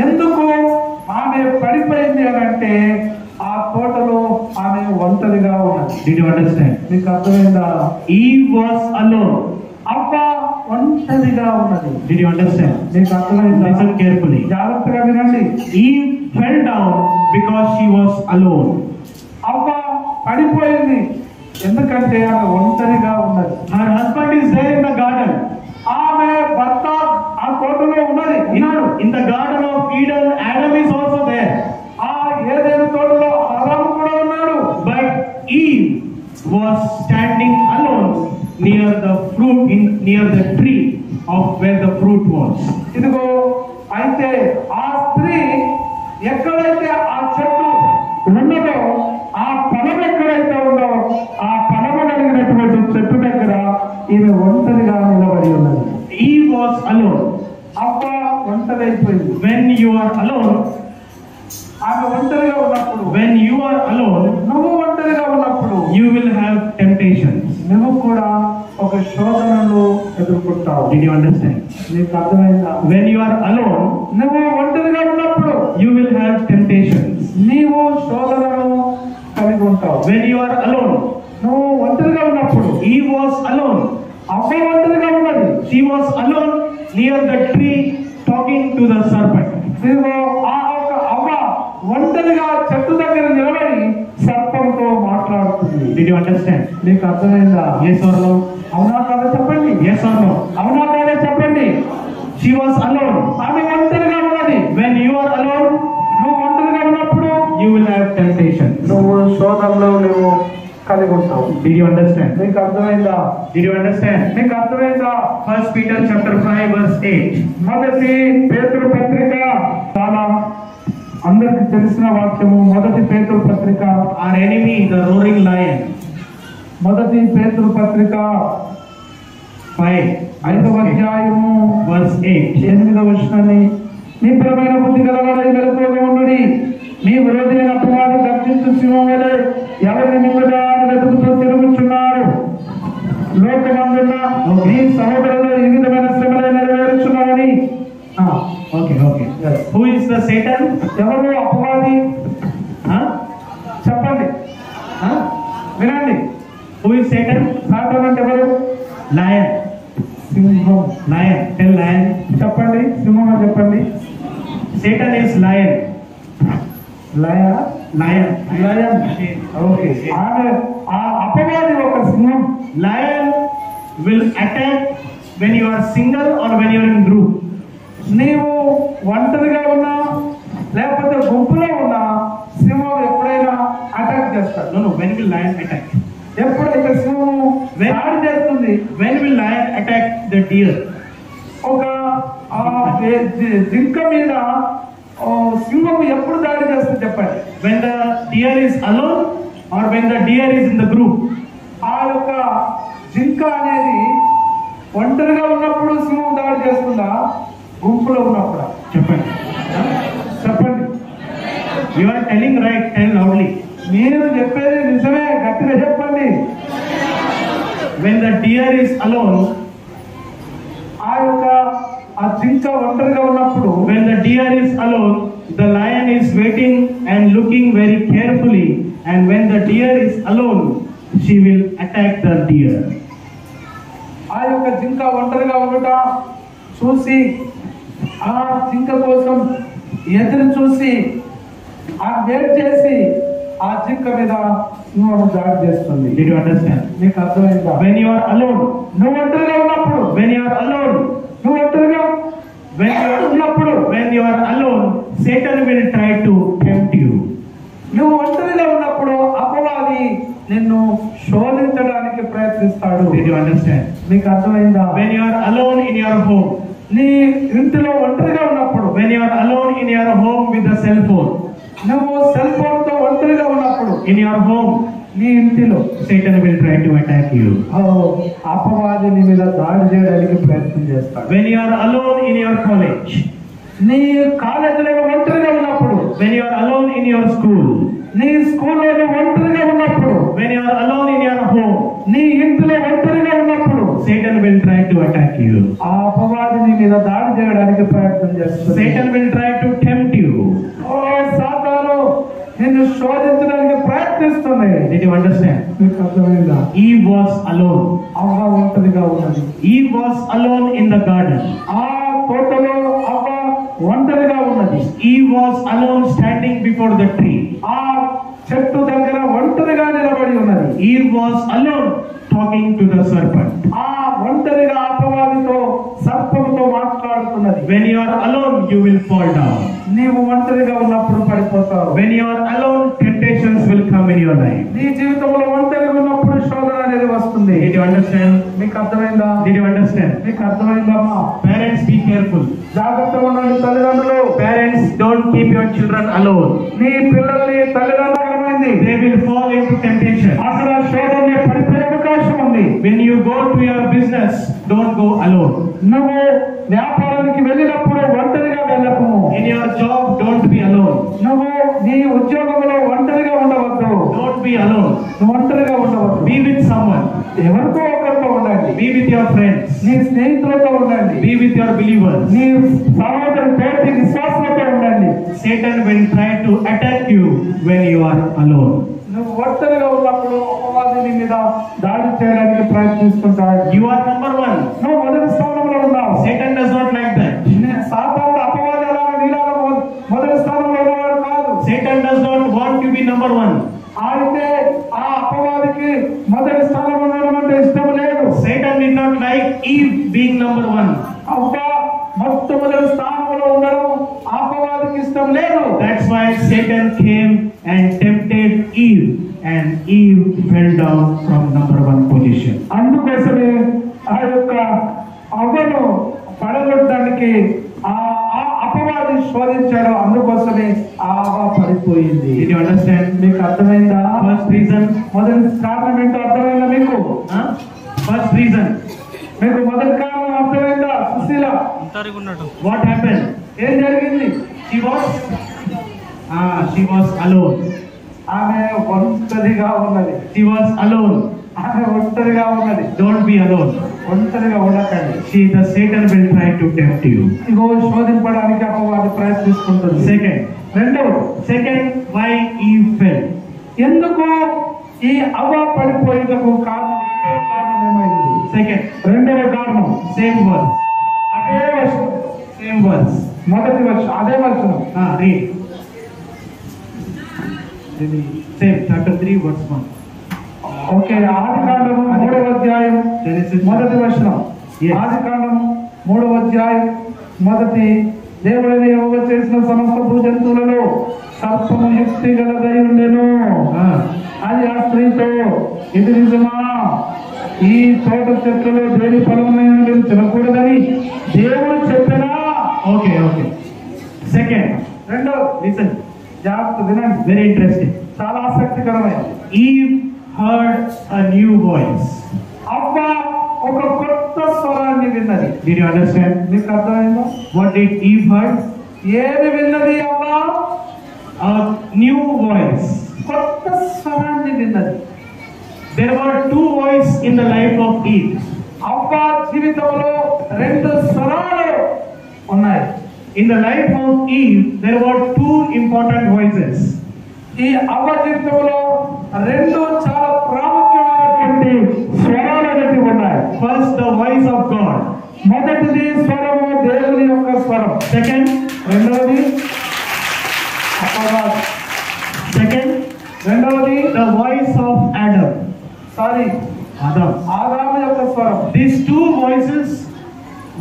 ఎందుకు ఆమె పడిపోయింది అని అంటే ఆ తోటలో ఆమె ఒంటరిగా ఉన్నది. Did you understand? మీకు అర్థమైందా? Eve was alone. అవ్వ ఒంటరిగా ఉన్నది. Did you understand? మీకు అర్థమైందా? Listen carefully. జాగ్రత్తగా వినండి. Eve fell down because she was alone. అవ్వ పడిపోయింది ఎందుకంటే ఆమె ఒంటరిగా ఉన్నది. Her husband is there in the garden. ఆమె భర్త ఆ తోటలో ఉన్నది. In the garden of Eden, Adam is also there. ఆ ఏదైనా తోటలో ఆదాము కూడా ఉన్నాడు. But Eve was standing alone near the near the tree of where the fruit was. ఇదిగో అయితే ఆ స్త్రీ ఎక్కడైతే ఆ చెట్టు ఉన్నదో, ఆ ఫలం ఎక్కడైతే ఉందో, ఆ ఫలము కలిగినటువంటి చెట్టు దగ్గర ఈమె ఒంటరిగా నిలబడి ఉన్నది. Eve was alone. అవ్వ ఒంటరైపోయింది. When you are alone, ఆమె ఒంటరిగా ఉన్నప్పుడు, when you are alone, నువ్వు ఒంటరిగా ఉన్నప్పుడు you will have temptations. నువ్వు కూడా ఒక శోధనను ఎదుర్కొంటావు. Did you understand? నీకు అర్థమైందా? When you are alone, నువ్వు ఒంటరిగా ఉన్నప్పుడు you will have temptations. నీవు శోధనను కలిగి ఉంటావు. When you are alone, నువ్వు ఒంటరిగా ఉన్నప్పుడు, Eve was alone. అవ్వ ఒంటరిగా ఉన్నది. She was alone near the tree talking to the serpent. నీవు ఆ ఒక అవ్వ ఒంటరిగా చెట్టు దగ్గర నిలబడి సర్పంతో మాట్లాడుతుంది. Did you understand? నీకు అర్థమైందా? Yes or no? అవునా కాదా చెప్పండి. Yes or no? అవునా కాదా చెప్పండి. She was alone. ఆమె ఒంటరిగా ఉన్నది. When you are alone, నువ్వు ఒంటరిగా ఉన్నప్పుడు you will have temptations. నువ్వు శోధనలో నువ్వు కలిగి ఉంటావు. Did you understand? నీకు అర్థమైందా? Did you understand? నీకు అర్థమైందా? 1 Peter chapter 5 verse 8. మొదటి పేతురు పత్రిక, చాలా అందరికి తెలిసిన వాక్యము. మొదటి పేతురు పత్రిక, Our enemy, the roaring lion. మొదటి పేతురు పత్రిక 5 5వ అధ్యాయము verse 8. 8వ వచనాన్ని, నిపుణమైన బుద్ధి గలవాడై మెలకువగా ఉండుడి. మీ విరోధి అయిన అపవాది గర్జించు సింహం వలె ఎవరిని మింగుదా అని వెతుకుతూ తిరుగుచున్నారు. లోకమందున్న మీ సహోదరులు ఈ విధమైన శ్రమలే నెరవేరుచున్నారని. Okay. Who is the Satan? ఎవరు అపవాది? Huh? చెప్పండి. వినండి. Who is Satan? సాతాను అంటే ఎవరు? Lion. సింహం. Lion. Tell lion. చెప్పండి. సింహం అని చెప్పండి. Satan is lion. Lion. Lion. Okay. ఆమె ఆ అపవాది ఒక సింహం. Lion will attack when you are single or when you are in group. నీవు ఒంటరిగా ఉన్నా లేకపోతే గుంపులో ఉన్నా సింహం ఎప్పుడైనా అటాక్ చేస్తాడు. No. When will lion attack? ఎప్పుడైతే సింహం దాడి చేస్తుంది. When will lion attack the deer? ఒక జింక మీద సింహం ఎప్పుడు దాడి చేస్తుంది చెప్పండి. When the deer is alone or when the deer is in the group? ఆ యొక్క జింక అనేది ఒంటరిగా ఉన్నప్పుడు సింహం దాడి చేస్తుందా, గుంపులో ఉన్నప్పుడు? చెప్పండి. You are telling right. Tell loudly. మీరు చెప్పేది నిజమే, గట్టిగా చెప్పండి. When the deer is alone, ఆ జింక ఒంటరిగా ఉన్నప్పుడు, when the deer is alone, the lion is waiting and looking very carefully, and when the deer is alone, she will attack the deer. ఆ యొక్క జింక ఒంటరిగా ఉండుట చూసి ఆ జింక కోసం ఎదురు చూసి ఆ వెయిట్ చేసి ఆ జింక మీద సింహము దాడి చేస్తుంది. Did you understand? నీకు అర్థమైందా? When you are alone, నువ్వు ఒంటరిగా ఉన్నప్పుడు, when you are alone, నువ్వు ఒంటరిగా when you are ఉన్నప్పుడు, when you are alone, Satan will try to tempt you. నువ్వు ఒంటరిగా ఉన్నప్పుడు అపవాది నిన్ను శోధించడానికి ప్రయత్నిస్తాడు. Did you understand? నీకు అర్థమైందా? When you are alone in your home, నీ ఇంటిలో ఒంటరిగా ఉన్నప్పుడు, when you are alone in your home with the cell phone, నువ్వు సెల్ ఫోన్ తో ఒంటరిగా ఉన్నప్పుడు in your home, నీ ఇంటిలో Satan will try to attack you. అపవాది నీ మీద దాడి చేయడానికి ప్రయత్నం చేస్తాడు. When you are alone in your college, నీ కాలేజీలో ఒంటరిగా ఉన్నప్పుడు, when you are alone in your school, నీ స్కూల్లో ఒంటరిగా ఉన్నప్పుడు, when you are alone in your home, నీ ఇంటిలో ఒంటరిగా ఉన్నప్పుడు Satan will try to attack you. ఆ అపవాది నీ మీద దాడి చేయడానికి ప్రయత్నం చేస్తాడు. Satan will try to tempt you. సాతాను నిన్ను శోధించడానికి ప్రయత్నిస్తుంది. Did you understand? మీకు అర్థమైందా? Eve was alone. అవ్వ ఒంటరిగా ఉన్నది. Eve was alone in the garden. ఆ తోటలో అవ్వ ఒంటరిగా ఉన్నది. Eve was alone standing before the tree. ఆ చెట్టు దగ్గర ఒంటరిగా నిలబడి ఉన్నది. Eve was alone talking to the serpent. ఆ ఒంటరిగా అపవాదితో సర్పంతో మాట్లాడుతున్నది. When you are alone, you will fall down. నీ నీవు ఒంటరిగా ఉన్నప్పుడు పడిపోతావు. When you are alone, temptations will come in your life. నీ జీవితంలో ఒంటరిగా ఉన్నప్పుడు శోధన అనేది వస్తుంది. Did you understand? మీకు అర్థమైందా? Did you understand? మీకు అర్థమైందమ్మా? Parents, be careful. జాగ్రత్తగా ఉండండి తల్లిదండ్రులు. Parents, don't keep your children alone. నీ పిల్లల్ని తల్లిదండ్రులమైంది They will fall into temptation. అక్కడ శోధన పడిపోయే అవకాశం ఉంది. When you go to your business, don't go alone. నువ్వు వ్యాపారానికి వెళ్ళినప్పుడు ఒంటరిగా వెళ్ళకు. In your job, don't be alone. నువ్వు నీ ఉద్యోగంలో ఒంటరిగా ఉండవద్దు. Don't be alone. నువ్వు ఒంటరిగా ఉండవద్దు. Be with someone. ఎవరితో ఒకరితో ఉండండి. Be with your friends. నీ స్నేహితులతో ఉండండి. Be with your believers. నీ సహోదరు తోటి విశ్వాసులతో ఉండండి. Satan will try to attack you when you are alone. నువ్వు ఒంటరిగా ఉన్నప్పుడు అపవాది నీ మీద దాడి చేయడానికి ప్రయత్నిస్తుంటాడు. You are number one. నువ్వు మొదటి స్థానంలో ఉన్నావు. Satan does not like that. సాతానుడు అపవాది అలాగా నీలాగా మొదటి స్థానంలో ఉన్నవాడు కాదు. Satan does not want to be number one. అయితే ఆ అపవాదికి మొదటి స్థానంలో ఉండడం అంటే ఇష్టం లేదు. Satan did not like Eve being number one. అబ్బా మొట్టమొదటి స్థానంలో ఉండడం అపవాదికి ఇష్టం లేదు. That's why Satan came and tempted Eve, and Eve fell down from number one position. అందుకోసమే ఆ యొక్క అవ్వను పడగొట్టడానికి ఆ అపవాది శోధించాడు. అందుకోసమే ఆ అవ్వ పడిపోయింది. Did you understand? మీకు అర్థమైందా? First reason. మొదటి కారణం ఏంటో అర్థమైందా మీకు? First reason. మీకు మొదటి కారణం అర్థమైందా? Susheela, What happened? ఏం జరిగింది? She was alone. ఆమె ఒంటరిగా ఉన్నది. She was alone. ఆమె ఒంటరిగా ఉన్నది. Don't be alone. ఒంటరిగా ఉండకండి. The Satan will try to tempt you. ఇగో శోధింపడానికి అపవాది ప్రయత్నిస్తుంటుంది. Second, why Eve fell? ఎందుకు ఈ అవ్వ పడిపోయేందుకు కారణం ఏమైంది? Second, రెండవ కారణం same verse. అదే వచనం. Same verse. మొదటి వచనం అదే వచనం. Read. Same, chapter 3, verse 1. Okay, ఆదికాండము 3వ అధ్యాయం మొదటి వచనం. ఆదికాండము 3వ అధ్యాయం మొదటి. దేవుడైన యెహోవా చేసిన సమస్త భూజంతువులలో సర్పము యుక్తి గలదై ఉండెను. అది ఆ స్త్రీతో, ఇది నిజమా, ఈ తోట చెట్లలో దేని ఫలమునైనా తినకూడదని దేవుడు చెప్పినా? Okay. Second, రెండో, listen. జాగ్రత్త వినండి, Very interesting. చాలా ఆసక్తికరమైనది. Eve heard a new voice. అవ్వ ఒక కొత్త స్వరాన్ని విన్నది. Did you understand? మీకు అర్థమైందా? What did Eve heard? ఏది విన్నది అవ్వ? A new voice. కొత్త స్వరాన్ని విన్నది. There were two voices in the life of Eve. అవ్వ జీవితంలో రెండు స్వరాలు ఉన్నాయి. In the life of Eve, there were two important voices. ఈ అవ్వ జీవితంలో రెండు చాలా ప్రాముఖ్యమైనటువంటి స్వరాలు అనేవి ఉన్నాయి. First, the voice of God. మొదటిది స్వరము, దేవుని యొక్క స్వరం. Second, రెండవది అపవాది. రెండవది the voice of Adam. ఆదాము యొక్క స్వరం. These two voices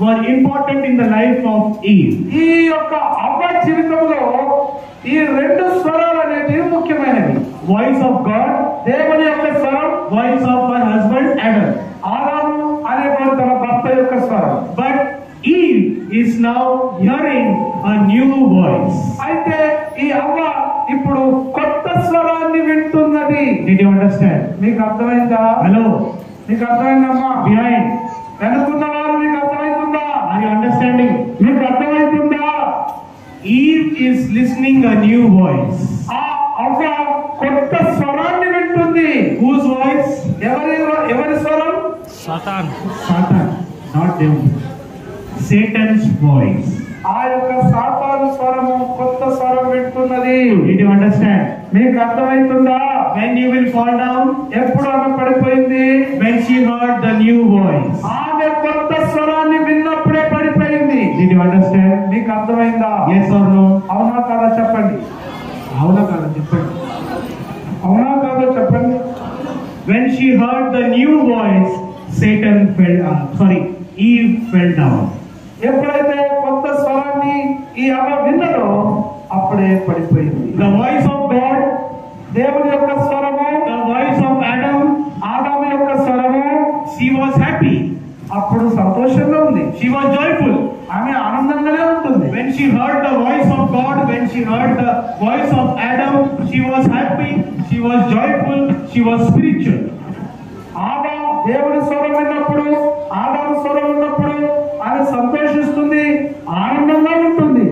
were important in the life of Eve. ఈ యొక్క అవ్వ జీవితంలో ఈ రెండు స్వరాలు అనేవి ముఖ్యమైనవి. Voice of God, దేవుని యొక్క స్వరం. voice of her husband Adam. ఆదాము అనేటువంటి తన భర్త యొక్క స్వరం. But Eve is now hearing a new voice. అయితే ఈ అవ్వ ఇప్పుడు కొత్త స్వరాన్ని వింటున్నది. Did you understand? మీకు అర్థమైందా? Hello. మీకు అర్థమైందమ్మా? Behind. వెనుకున్న వారు మీకు అర్థమవుతుందా? Are you understanding? మీకు అర్థమవుతుందా? Eve is listening a new voice. ఆ అవ్వ కొత్త స్వరాన్ని వింటుంది. Whose voice? ఎవరి స్వరం? Satan, not devil. Satan's voice. ఆ యొక్క సాతాను స్వరము కొత్త స్వరం వింటున్నది. Did you understand? మీకు అర్థమవుతుందా? When you will fall down? ఎప్పుడు ఆమె పడిపోయింది? When she heard the new voice. ఆమె కొత్త స్వరాన్ని విన్నప్పుడే పడిపోయింది. Did you understand? మీకు అర్థమైందా? Yes or no? అవునా కాదా చెప్పండి. అవునా కాదా చెప్పండి. అవునా కాదా చెప్పండి. When she heard the new voice, Eve fell down. ఎప్పుడైతే కొత్త స్వరాన్ని ఈ అమ్మ విన్నదో అప్పుడే పడిపోయింది. The voice of God, దేవుని యొక్క స్వరము, the voice of Adam, ఆదాము యొక్క స్వరము, she was happy. అప్పుడు సంతోషంగా ఉంది. She was joyful. ఆమె ఆనందంగానే ఉంటుంది. When she heard the voice of God, when she heard the voice of Adam, she was happy, she was joyful, she was spiritual. ఆదాము దేవుని స్వరం విన్నప్పుడు, ఆదాము స్వరం విన్నప్పుడు ఆమె సంతోషిస్తుంది, ఆనందంగా ఉంటుంది.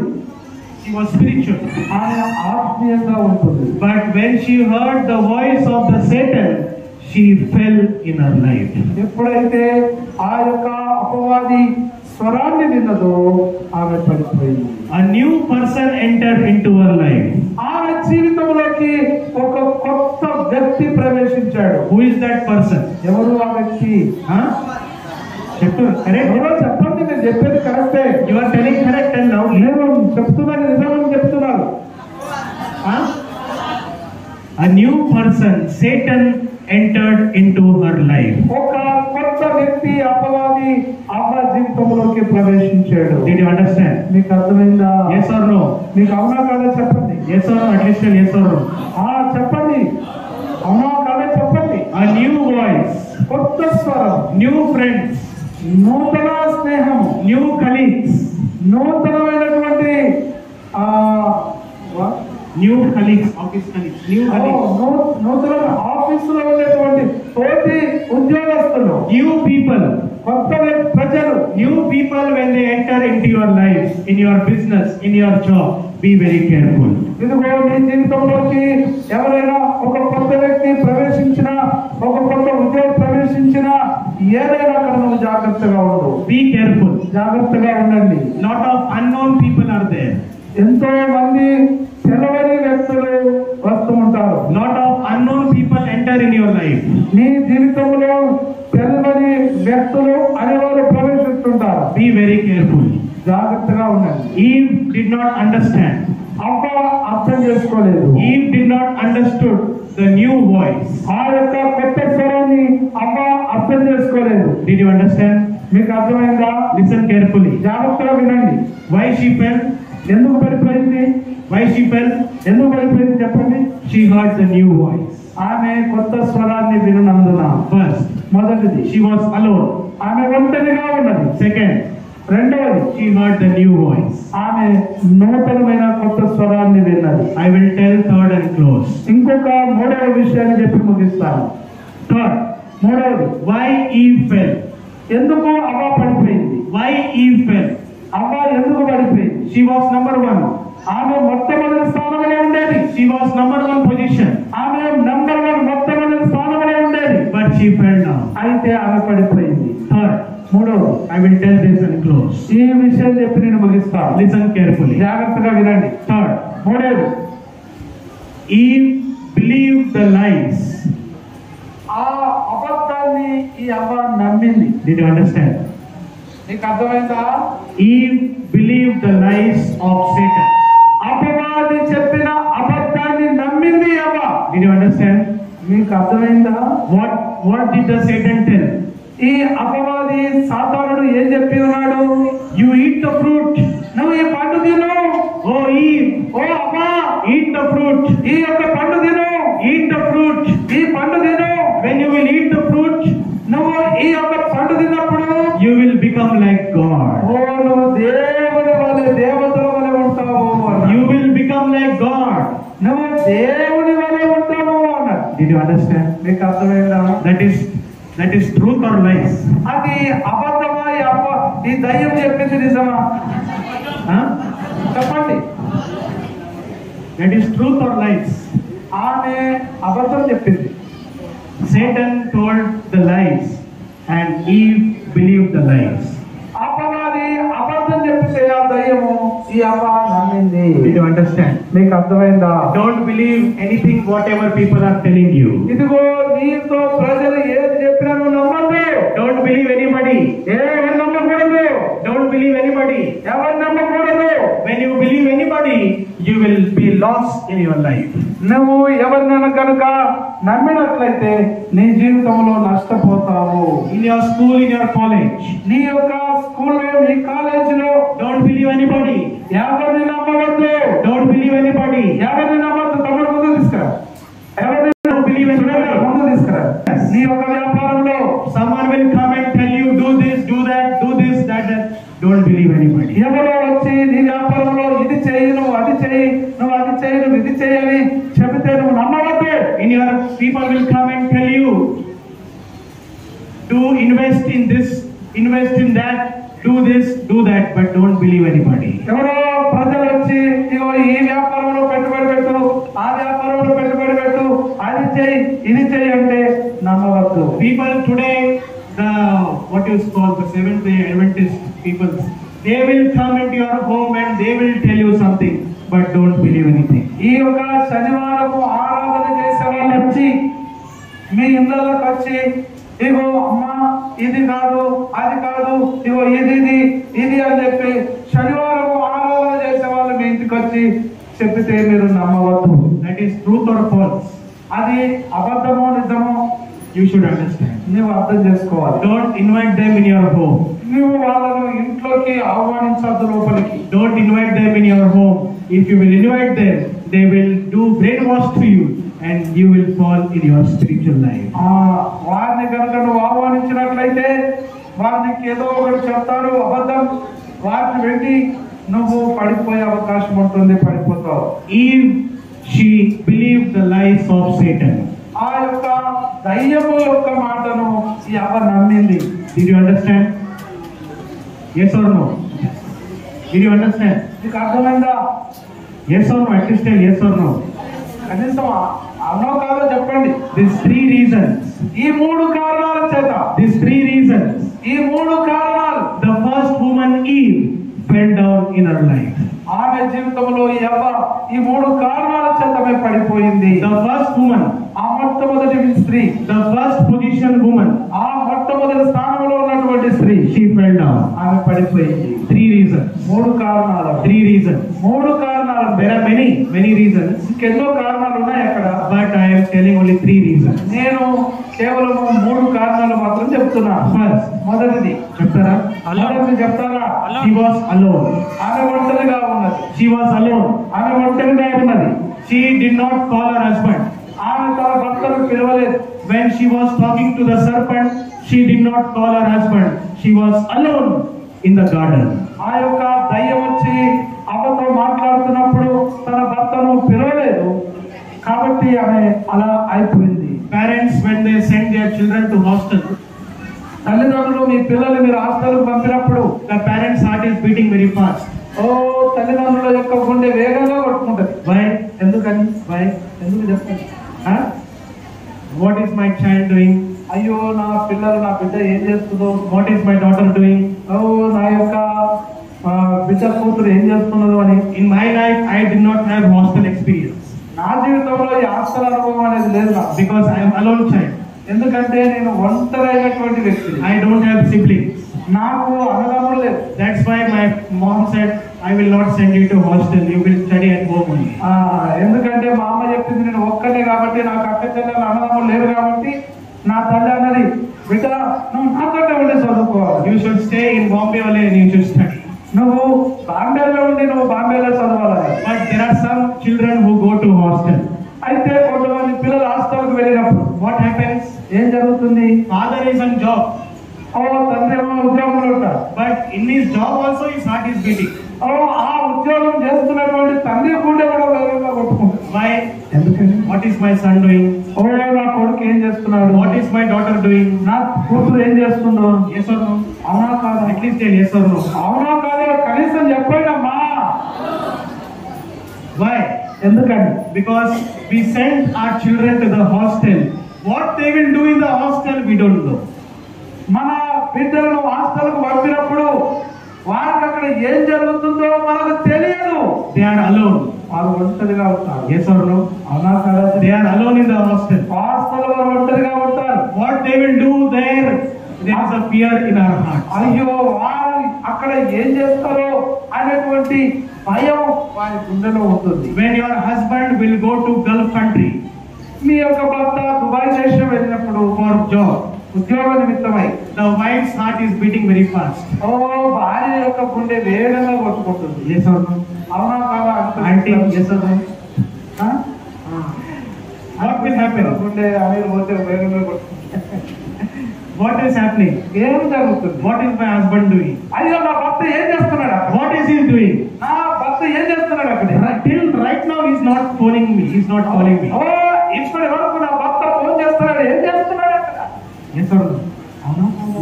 She was spiritual. ఆమె ఆత్మీయంగా ఉంటుంది. But when she heard the voice of the Satan, she fell in her life. ఎప్పుడైతే ఆ యొక్క అపవాది స్వరాన్ని విన్నదో ఆమె పడిపోయింది. A new person entered into her life. ఆమె జీవితంలోకి ఒక కొత్త వ్యక్తి ప్రవేశించాడు. Who is that person? ఎవరు ఆ వ్యక్తి? Huh? Correct? ఎవరో చెప్పండి, నేను చెప్పేది కరెక్టే. You are telling correct and loudly. నేను చెప్తున్నాను, నిజమని చెప్తున్నాను. Huh? A new person, Satan entered into her life. ఒక కొత్త వ్యక్తి అపవాది ఆమె జీవితంలోకి ప్రవేశించాడు. Did you understand? మీకు అర్థమైందా? Yes or no? మీకు అవునా కాదా చెప్పండి. Yes or no? At least yes or no? చెప్పండి, అవునా కాదా చెప్పండి. A new voice, కొత్త స్వరం, new friends, నూతన స్నేహము, new colleagues, నూతనమైనటువంటి new colleagues, office colleagues, new colleagues, నూతన ఆఫీసులో ఉండేటువంటి తోటి ఉద్యోగస్తులు, new people, కొత్త ప్రజలు, new people when they enter into your life, in your business, in your job, be very careful. ఇదిగో నీ జీవితంలోకి ఎవరైనా ఒక కొత్త వ్యక్తి ప్రవేశించిన, ఒక కొత్త ఉద్యోగం ప్రవేశించిన, ఏదైనా అక్కడ నువ్వు జాగ్రత్తగా ఉండు. Be careful. జాగ్రత్తగా ఉండండి. Lot of unknown people are there. ఎంతో మంది తెలవని వ్యక్తులు వస్తూ ఉంటారు. Lot of unknown people enter in your life. నీ జీవితంలో తెలవని వ్యక్తులు అనేవారు ప్రవేశిస్తుంటారు. Be very careful. జాగ్రత్తగా ఉండండి. Eve did not understand. అవ్వ అర్థం చేసుకోలేదు. Eve did not understood the new voice. ఆ యొక్క కొత్త స్వరాన్ని అవ్వ అర్థం చేసుకోలేదు. Did you understand? మీకు అర్థమైందా? Listen carefully. జాగ్రత్తగా వినండి. Why she fell? ఎందుకు పడిపోయింది? Why she fell? ఎందుకు పడిపోయింది చెప్పండి. She heard the new voice. ఆమె కొత్త స్వరాన్ని వినందున, First, మొదటిది she was alone. ఆమె ఒంటరిగా ఉన్నది. Second, రెండవది she heard the new voice. ఆమె నూతనమైన కొత్త స్వరాన్ని విన్నది. I will tell third and close. ఇంకొక మూడవ విషయాన్ని చెప్పి ముగిస్తాను. Third, మూడవది, why Eve fell? ఎందుకు అవ్వ పడిపోయింది? Why Eve fell? అవ్వ ఎందుకు పడిపోయింది? She was number one. ఆమె మొట్టమొదటి స్థానంలో ఉండేది. She was number one position. ఆమె నంబర్ 1 మొట్టమొదటి స్థానంలో ఉండేది. But she fell down. అయితే ఆమె పడిపోయింది. Third, మూడవది, I will tell this and close. ఈ విషయం చెప్పి నేను ముగిస్తాను. Listen carefully. జాగ్రత్తగా వినండి. Third, మూడవది, Eve believed the lies. ఆ అబద్ధాన్ని ఈ అవ్వ నమ్మింది. Did you understand? నీకు అర్థమైందా? Eve believed the lies of Satan. అపవాది చెప్పిన అబద్ధాన్ని నమ్మింది అవ్వ. Did you understand? మీకు అర్థమైందా? What did the Satan tell? ఈ అపవాది సాతానుడు ఏం చెప్పి ఉన్నాడు? You eat the fruit. నువ్వు ఈ పండు తిను. Oh Eve, ఓ అవ్వ, eat the fruit. ఈ యొక్క పండు తిను. Eat the fruit. ఈ పండు తిను. When you will eat the fruit, నువ్వు ఈ యొక్క పండు తిన్నప్పుడు you will become like God. ఓ నువ్వు దేవుని వలె, దేవతల వలె ఉంటావు. You will become like God. నువ్వు దేవుని వలె ఉంటావు అన్నాడు. Did you understand? మీకు అర్థమైందా? That is truth or lies? అది అబద్ధమా? ఈ దయ్యం చెప్పింది నిజమా? Huh? చెప్పండి. That is truth or lies? ఆమె అబద్ధం చెప్పింది. Satan told the lies and Eve believed the lies. అపవాది అబద్ధం చెప్తే ఆ దయ్యము ఈ అవ్వ నమ్మింది. Did you understand? మీకు అర్థమైందా? Don't believe anything whatever people are telling you. ఇదిగో నీతో ప్రజలు ఏది చెప్పినా నువ్వు నమ్మద్దు. Don't believe anybody. ఎవరు నమ్మకూడదు. Don't believe anybody. ఎవరు నమ్మకూడదు. When you believe anybody, you will be lost in your life. నువ్వు ఎవరినైనా కనుక నమ్మినట్లయితే నీ జీవితంలో నష్టపోతావు. In your school, in your college, నీ యొక్క స్కూల్లో, నీ కాలేజీలో don't believe anybody. ఎవరిని నమ్మవద్దు. Don't believe anybody. ఎవరిని నమ్మద్దు. తమ్ముడు ముందు తీసుకురా. ఎవరిని Don't believe anybody. ముందు తీసుకురా. నీ యొక్క వ్యాపారంలో Someone will come and tell you, do this, do that, do this, that, that. Don't believe anybody. ఎవరో వచ్చి నీ వ్యాపారంలో ఇది చేయి, నువ్వు అది చేయి, నువ్వు అది చేయి, నువ్వు ఇది చేయాలి చెబితే నువ్వు నమ్మవద్దు. In your people will come and tell you, do invest in this, invest in that, do this, do that, but don't believe anybody. ఎవరో ప్రజలు వచ్చి ఇగో ఈ వ్యాపారంలో పెట్టుబడి పెట్టు, ఆ వ్యాపారంలో పెట్టుబడి పెట్టు, అది చేయి, ఇది చేయి అంటే నమ్మవద్దు. People today, the what is called the Seventh-day Adventist people, they will come into your home and they will tell you something, but don't believe anything. ఈ యొక్క శనివారము ఆరాధన చేసే వాళ్ళు వచ్చి మీ ఇళ్ళకి వచ్చి ఇగో అమ్మా ఇది కాదు, అది కాదు, ఇగో ఇది అని చెప్పి శనివారము ఆరాధన చేసే వాళ్ళు మీ ఇంటికి వచ్చి చెప్పితే మీరు నమ్మవద్దు. That is truth or false. అది అబద్ధమో నిజమో You should understand. నువ్వు అర్థం చేసుకోవాలి. Don't invite them in your home. నువ్వు వాళ్ళను ఇంట్లోకి ఆహ్వానించద్దు లోపలికి. Don't invite them in your home. If you will invite them, they will do brainwash to you and you will fall in your spiritual life. వారిని కనుక నువ్వు ఆహ్వానించినట్లయితే వారికి ఏదో ఒకటి చెప్తారు అబద్ధం, వారిని వెళ్ళి నువ్వు పడిపోయే అవకాశం ఉంటుంది, పడిపోతావు. Eve, she believed the lies of Satan. ఆ యొక్క దయ్యము యొక్క మాటను ఎవ నమ్మింది. Did you understand? Yes or no? Did you understand? నీకు అర్థమైందా? Yes or no? At least tell yes or no. కనీసం అవునో కాదో చెప్పండి. These three reasons. ఈ మూడు కారణాల చేత, These three reasons. ఈ మూడు కారణాలు The first woman Eve fell down in her life. ఆమె జీవితంలో ఈ మూడు కారణాల చేతమే పడిపోయింది. The first woman, ఆ మొట్టమొదటి స్త్రీ, the first position woman, ఆ మొట్టమొదటి స్థానంలో ఉన్నటువంటి స్త్రీ, she fell down. ఆమె పడిపోయింది. Three reasons. మూడు కారణాలు. Three reasons. మూడు కారణాలు. There are many reasons, ఇంకెన్నో కారణాలు ఉన్నాయి అక్కడ, but I am telling only three reasons. నేను కేవలం మూడు కారణాలు మాత్రం చెప్తున్నా. First, మొదటిది చెప్తారా? మొదటిది చెప్తారా? She was alone. ఆమె ఒంటరిగా ఉన్నది. She was alone. ఆమె ఒంటరిగా ఉన్నది. She did not call her husband. ఆమె తన భర్తను పిలవలేదు. When she was talking to the serpent, she did not call her husband. She was alone in the garden. ఆ యొక్క దయ్యం వచ్చి అమ్మతో మాట్లాడుతున్నప్పుడు తన భర్తను పిలవలేదు, కాబట్టి ఆమె అలా అయిపోయింది. Parents, when they send their children to hostel, తల్లిదండ్రులు మీ పిల్లలు మీరు హాస్టల్కి పంపినప్పుడు the parents' heart is beating very fast. తల్లిదండ్రుల యొక్క గుండె వేగంగా కొట్టుకుంటది. Why? ఎందుకని? Why? ఎందుకు చెప్తాను? Huh? What is my child doing? అయ్యో నా పిల్లలు, నా బిడ్డ ఏం చేస్తుందో. What is my daughter doing? నా యొక్క బిడ్డ కూతురు ఏం చేస్తున్నదో అని. In my life, I did not have hostel experience. నా జీవితంలో ఈ హాస్టల్ అనుభవం అనేది లేదు నాకు. Because I am alone child. ఎందుకంటే నేను ఒంటరైనటువంటి వ్యక్తిని. I don't have siblings. నాకు అన్నదమ్ములు లేదు. That's why my mom said, I will not send you to hostel. You will study at home only. ఎందుకంటే మా అమ్మ చెప్పింది నేను ఒక్కనే కాబట్టి, నాకు అక్క చెల్లెలు అన్నదమ్ములు లేరు కాబట్టి నా తల్లి అన్నది, బిడ్డ నువ్వు నాతోనే ఉండి చదువుకోవాలి. You should stay in Bombay only and you should study. నువ్వు బాంబేలో ఉండి నువ్వు బాంబేలో చదవాలి. But there are some children who go to hostel. అయితే కొంతమంది పిల్లలు హాస్టల్కి వెళ్ళినప్పుడు What happens? ఏం జరుగుతుంది? Father is on job. తండ్రి ఏమో ఉద్యోగంలో ఉంటారు. But in his job also his heart is beating. ఆ ఉద్యోగం చేస్తున్నటువంటి తండ్రి గుండె కూడా వేగంగా కొట్టుకుంటారు. Why? ఎందుకని? What is my son doing? నా కొడుకు ఏం చేస్తున్నాడు? What is my daughter doing? నా కూతురు ఏం చేస్తుందో? Yes or no? అవునా కాదా? At least tell yes or no. అవునా కాదా కనీసం చెప్పండి అమ్మా. Why? ఎందుకని? Because we send our children to the hostel. What they will do in the hostel, we don't know. మన బిడ్డలను హాస్టల్కు పంపినప్పుడు వారికి అక్కడ ఏం జరుగుతుందో మనకు తెలియదు. They are alone. వాళ్ళు ఒంటరిగా ఉంటారు. Yes or no? అవునా కదా? They are alone in the hostel. Hostel వారు ఒంటరిగా ఉంటారు. What they will do there is a fear in our heart. అయ్యో వారు అక్కడ ఏం చేస్తారో అనేటువంటి భయం వారి గుండెలో ఉంటుంది. When your husband will go to Gulf country మీ యొక్క భర్త దుబాయ్ దేశం వెళ్ళినప్పుడు for job, ఉద్యోగ నిమిత్తమై the wife's heart is beating very fast. ఓ భార్య యొక్క గుండె వేగంగా కొట్టుకుంటుంది. Yes or no? అవునా కాదా? Auntie, yes or no? ఆ? What will happen? గుండె అనేది పోతే వేగంగా కొట్టుకుంటుంది. What is happening? ఏం జరుగుతుంది? What is my husband doing? అయ్యో నా భర్త ఏం చేస్తున్నాడు అక్కడ? What is he doing? నా భర్త ఏం చేస్తున్నాడు అక్కడ? Till right now he's not phoning me. He's not calling me. ఓ ఇప్పటి వరకు నా భర్త ఫోన్ చేస్తున్నాడు, ఏం చేస్తున్నాడు అక్కడ? Yes or no?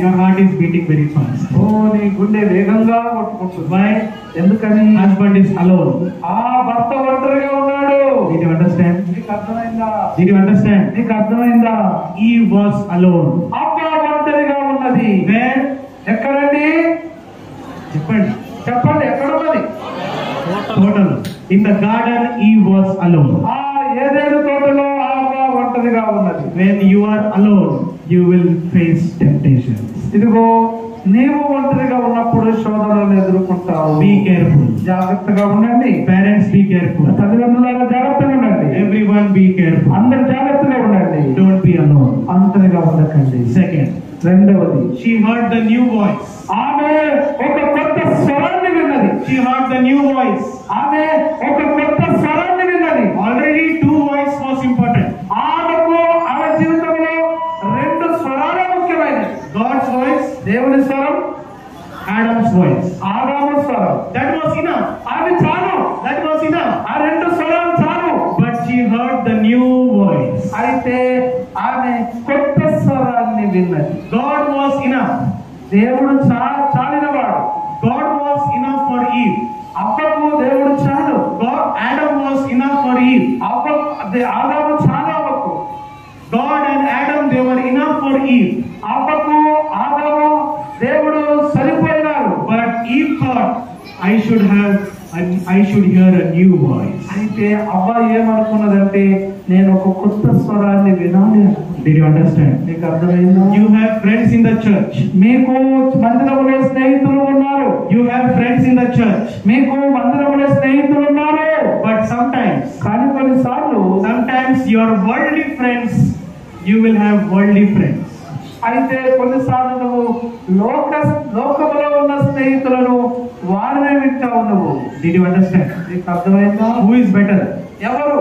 Your heart is beating very fast. ఓ నీ గుండె వేగంగా కొట్టుకుంటుంది. Why? ఎందుకని? Husband is alone. ఆ భర్త ఒంటరిగా ఉన్నాడు. Did you understand? నీకు అర్థమైందా? Did you understand? నీకు అర్థమైందా? Eve was alone. అబ్బా ఒంటరిగా ఉన్నది. Where? ఎక్కడండి? చెప్పండి. చెప్పండి ఎక్కడ ఉన్నది? Total. In the garden, Eve was alone. ఆ ఏదేను తోటలో అబ్బా ఒంటరిగా ఉన్నది. When you are alone, you will face temptations. ఇదిగో నీవు ఒంటరిగా ఉన్నప్పుడు శోధనలను ఎదుర్కొంటావు. Be careful. జాగ్రత్తగా ఉండండి. Parents, be careful. తల్లిదండ్రులారా జాగ్రత్తగా ఉండండి. Everyone, be careful. అందరు జాగ్రత్తగా ఉండండి. Don't be alone. ఒంటరిగా ఉండకండి. Second, రెండవది, she heard the new voice. ఆమె ఒక కొత్త స్వరాన్ని విన్నది. She heard the new voice. ఆమె ఒక కొత్త స్వరాన్ని విన్నది. Already two voice was important. ఆమెకు ఆమె జీవితంలో రెండు స్వరాలు ముఖ్యమైనవి. God's voice, దేవుని స్వరం, Adam's voice. ఆదాము స్వరం. That was enough. అది చాలు. That was enough. ఆ రెండు స్వరాలు చాలు. But she heard the new voice. అయితే ఆమె కొత్త స్వరాన్ని విన్నది. God was enough. దేవుడు చాలినవాడు. God was enough for Eve. అవ్వకు దేవుడు చాలు. Adam was enough for Eve. ఆదాము చాలు అవ్వకు. God and Adam, they were enough for Eve. అవ్వకు ఆదాము దేవుడు సరిపోయినారు. But Eve thought, I should hear a new voice. అయితే అవ్వ ఏమనుకున్నదంటే నేను ఒక కొత్త స్వరాన్ని వినాలి. Did you understand? మీకు అర్థమైందా? You have friends in the church. మీకు మందిరంలో స్నేహితులు ఉన్నారు. You have friends in the church. మీకు మందిరంలో స్నేహితులు ఉన్నారు. But కానీ కొన్నిసార్లు sometimes your worldly friends, you will have worldly friends. అయితే కొన్నిసార్లు నువ్వు లోకములో ఉన్న స్నేహితులను వారినే వింటావు నువ్వు. Did you understand? నీకు అర్థమైందా? Who is better? ఎవరు?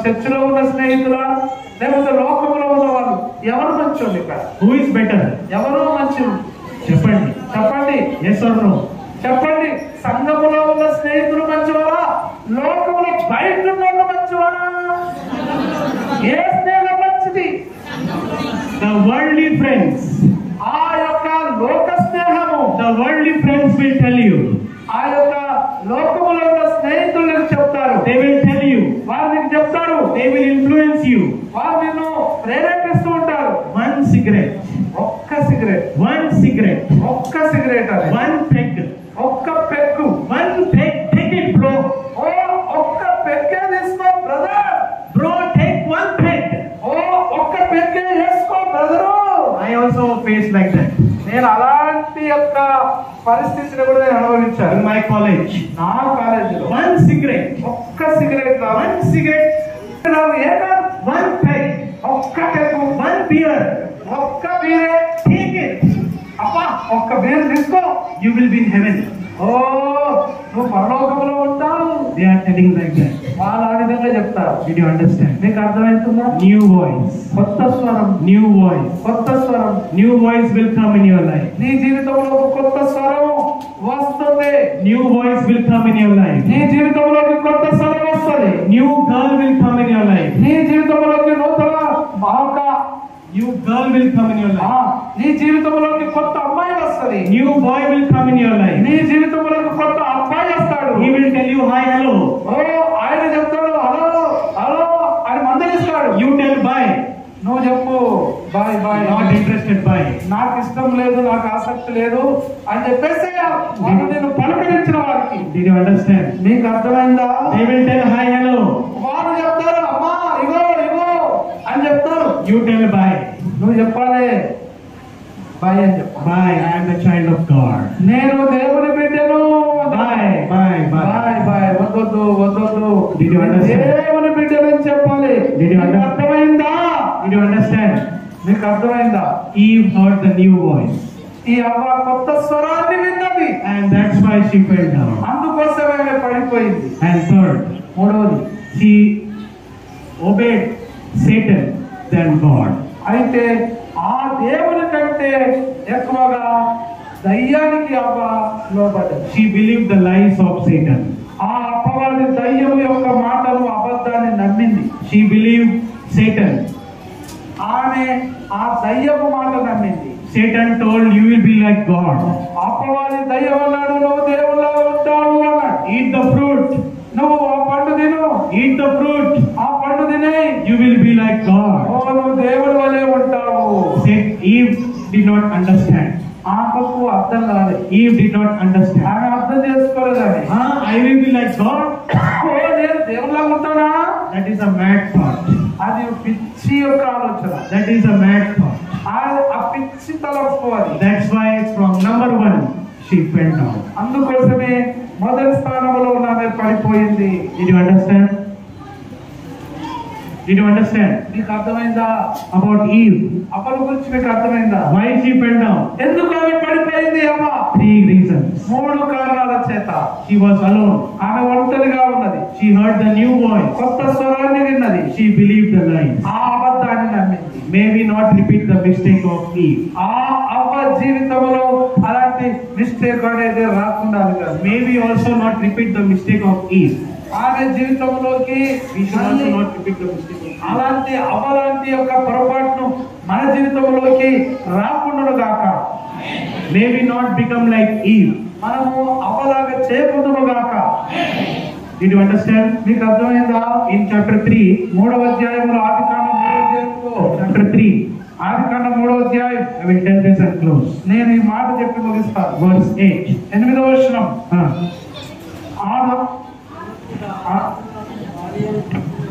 చర్చిలో ఉన్న స్నేహితులా లేకపోతే లోకములో ఉన్న వాళ్ళు? ఎవరు మంచోళ్ళు ఇక్కడ? Who is better? ఎవరు మంచోళ్ళు? చెప్పండి. చెప్పండి. Yes or no? చెప్పండి. సంఘములో ఉన్న స్నేహితులు మంచివారా? లోకములో బయట ఉన్న వాళ్ళు మంచివారా? ఏ స్నేహం మంచిది? The worldly friends. ఆ యొక్క లోక స్నేహము. The worldly friends will tell you. ఆ యొక్క లోకములో ఉన్న స్నేహితులు చెప్తారు. They will tell you. వారు నీకు చెప్తారు. They will influence you. వారు నిన్ను ప్రేరేపిస్తూ ఉంటారు. One cigarette. ఒక్క సిగరెట్. One cigarette. ఒక్క సిగరెట్ అది. One peg. ఒక్క peg. One peg. Take it, bro. ఓ ఒక్క పెగ్గే తీసుకో brother. Bro, take one peg. ఓ ఒక్క పెగ్గే వేసుకో brother. I also faced like that. నేను అలాంటి యొక్క పరిస్థితిని కూడా నేను అనుభవించాను. In my college. నా కాలేజీలో One cigarette. ఒక్క cigarette. One cigarette. One peg. ఒక్క పెగ్గు. One beer. ఒక్క బీరే. Take it. అబ్బా ఒక్క బీర్ తీసుకో. You will be in heaven. ఓ నువ్వు పరలోకంలో ఉంటావు. They are telling like that. వాళ్ళు ఆ విధంగా చెప్తారు. Did you understand? నీకు అర్థమవుతుందా? New voice. కొత్త స్వరం. New voice. కొత్త స్వరం. New voice will come in your life. నీ జీవితంలో ఒక కొత్త స్వరం వస్తుంది. New voice will come in your life. నీ జీవితంలోకి కొత్త స్వరం వస్తుంది. New girl will come in your life. నీ జీవితంలోకి నూతన New girl will come in your life. నీ జీవితంలోకి కొత్త అమ్మాయి వస్తుంది. New boy will come in your life. నీ జీవితంలోకి కొత్త అబ్బాయి వస్తాడు. He will tell you hi, hello. ఓ ఆయన చెప్తాడు హలో హలో అని మందలిస్తాడు. You tell bye. నువ్వు చెప్పు bye bye. Not interested, bye. నాకు ఇష్టం లేదు, నాకు ఆసక్తి లేదు అని చెప్పేస్తే వాళ్ళు నేను పలకరించిన వారికి. Did you understand? నీకు అర్థమైందా? They will tell hi, hello. వాళ్ళు చెప్తారు అమ్మా ఇగో ఇగో అని చెప్తారు. You tell bye. నువ్వు చెప్పాలి బాయ్ అని చెప్పు. Bye, I am the child of God. నేను దేవుని బిడ్డను. Bye, bye, bye. Bye bye. వద్దొద్దు వద్దొద్దు. Did you understand? దేవుని బిడ్డలని చెప్పాలి. Did you understand? అర్థమైందా? Did you understand? మీకు అర్థమైందా? Eve heard the new voice, ఈ అవ్వ కొత్త స్వరాన్ని విన్నది, and that's why she fell down. అందుకోసమే ఆమె పడిపోయింది. And third, మూడవది, she obeyed Satan than God. అయితే ఆ దేవుని కంటే ఎక్కువగా దయ్యానికి అవ్వ లోబడ్డది. She believed the lies of Satan. ఆ అపవాది దయ్యం యొక్క మాటలు అబద్ధాన్ని నమ్మింది. She believed Satan. ఆమె ఆ దయ్యపు మాట నమ్మింది. Satan told, you will be like God. అపవాది దయ్యం అన్నాడు, నువ్వు దేవుళ్ళ ఉంటావు అన్నాడు. Eat the fruit. నువ్వు ఆ పండు తిను. Eat the fruit. ఆ పండు తినే. You will be like God. ఓ నువ్వు దేవుడి వలె ఉంటావు. Eve did not understand. ఆమెకు అర్థం కాలేదు. Eve did not understand. ఆమె అర్థం చేసుకోలేదని. I will be like God. ఓ నేను దేవుళ్ళ ఉంటానా? That is a mad thought. అది పిచ్చి యొక్క ఆలోచన. That is a mad thought. ఆ పిచ్చి తలపు అది. That's why from number 1 she fell down. అందుకోసమే మొదటి స్థానంలో ఉన్న ఆమె పడిపోయింది. Did you understand? Did you understand? మీకు అర్థమైందా? About Eve. అవ్వ గురించి మీకు అర్థమైందా? Why she fell down? ఎందుకు ఆమె పడిపోయింది అవ్వ? 3 reasons. 3 కారణాల చేత. She was alone. ఆమె ఒంటరిగా ఉన్నది. She heard the new voice. కొత్త స్వరాన్ని విన్నది. She believed the lies. ఆ అబద్ధాన్ని నమ్మింది. May we not repeat the mistake of Eve. ఆ అవ్వ జీవితంలో అలాంటి మిస్టేక్ అనేది రాకుండా. May we also not repeat the mistake of Eve. ఆమె జీవితంలోకి We should also not repeat the mistake of Eve. అలాంటి అవలాంటి యొక్క పొరపాటును మన జీవితంలోకి రాకుండా గాక. May we not become like Eve. మనము అవలాగా చేయకుండా గాక. Did you understand? మీకు అర్థమైందా? In chapter 3, 3వ అధ్యాయంలో ఆదికాండం 3వ అధ్యాయంలో chapter 3, ఆదికాండం 3వ అధ్యాయం I will tell this and close. నేను ఈ మాట చెప్పి ముగిస్తాను. Verse 8. 8వ వచనం.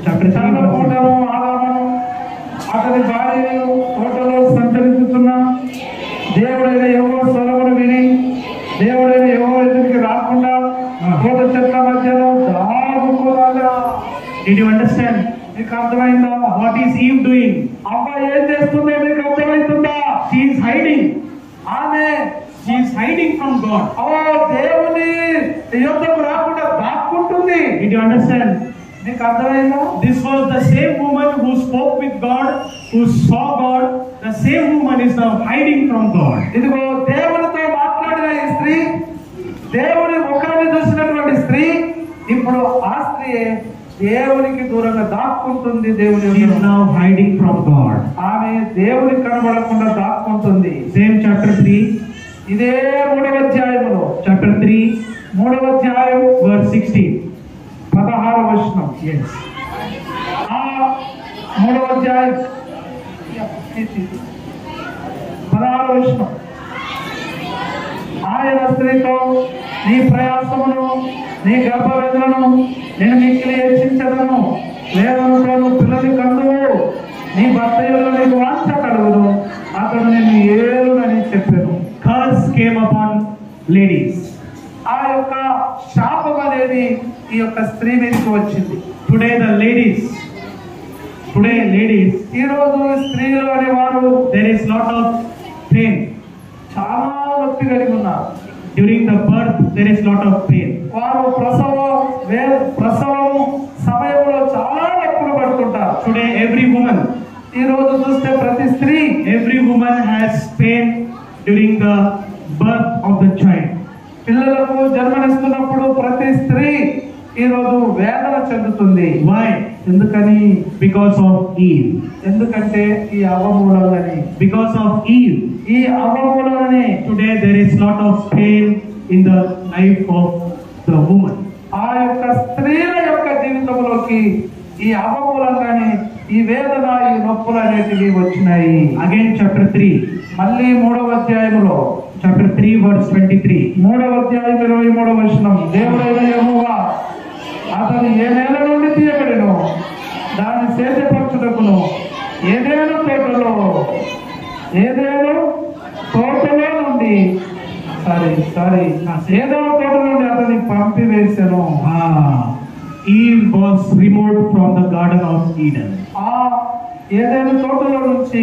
Chapter 3, verse 8. ఆదామును అతని భార్యను తోటలో సంచరిస్తున్న దేవుడైన యెహోవా స్వరమును విని దేవుడైన యెహోవా ఎదురికి రాకుండా తోట చెట్ల మధ్యలో దాగుకోవాలా. Did you understand? మీకు అర్థమైందా? What is Eve doing? అవ్వ ఏం చేస్తుందో మీకు అర్థమవుతుందా? She is hiding. ఆమె She is hiding from God. దేవుని యుద్ధకు రాకుండా దాక్కుంటుంది. Did you understand? మీకు అర్థమైందా? This was the same woman who spoke with God, who saw God. The same woman is now hiding from God. ఇదిగో దేవునితో మాట్లాడిన ఈ స్త్రీ, దేవుని ముఖాన్ని చూసినటువంటి స్త్రీ, ఇప్పుడు ఆ స్త్రీ దేవునికి దూరంగా దాక్కుంటుంది. దేవుని She is now hiding from God. ఆమె దేవునికి కనబడకుండా దాక్కుంటుంది. Same chapter 3. ఇదే 3వ అధ్యాయంలో Chapter 3, 3వ అధ్యాయం verse 16. 16వ వచనం. Yes. ఆ 3వ అధ్యాయం 16వ వచనం. ఆయన స్త్రీతో, నీ ప్రయాసమును నీ గర్భవేదనను నేను మిక్కిలి హెచ్చించదను, వేదనతో పిల్లలు కందువు, నీ భర్తలో నీకు వాంఛ కలుగును, అతడు నేను ఏలునని చెప్పాను. Curse came upon ladies. ఆ యొక్క శాపం అనేది ఈ యొక్క స్త్రీ మీదకి వచ్చింది. Today ladies, ఈ రోజు స్త్రీలు అనేవారు there is lot of pain. చాలా నొప్పి కలిగి ఉన్నారు. During the birth, there is lot of pain. వారు ప్రసవం సమయంలో చాలా నొప్పులు పడుతుంటారు. Today every woman, ఈ రోజు చూస్తే ప్రతి స్త్రీ, every woman has pain during the birth of the child. పిల్లలకు జన్మనిస్తున్నప్పుడు ప్రతి స్త్రీ ఈ రోజు వేదన చెందుతుంది. Why? ఎందుకని? Because of Eve. ఎందుకంటే ఈ అవమూలనని. Because of Eve. ఈ అవమూలనని Today there is lot of pain in the life of the woman. ఆ యొక్క స్త్రీల యొక్క జీవితంలోకి ఈ అవమూలంగానే ఈ వేదన, ఈ నొప్పులు అనేటివి వచ్చినాయి. Again chapter 3. మళ్ళీ 3వ అధ్యాయంలో Chapter 3, verse 23. 3వ అధ్యాయం 23వ వచనం. దేవుడైన యెహోవా అతను ఏ నేల నుండి తీయబడెను, దాన్ని సేద్యపరచుటకును ఏదేను తోటలో నుండి ఏదో తోట నుండి అతన్ని పంపివేశాను. Eve was removed from the Garden of Eden. ఆ ఏదైనా తోటలో నుంచి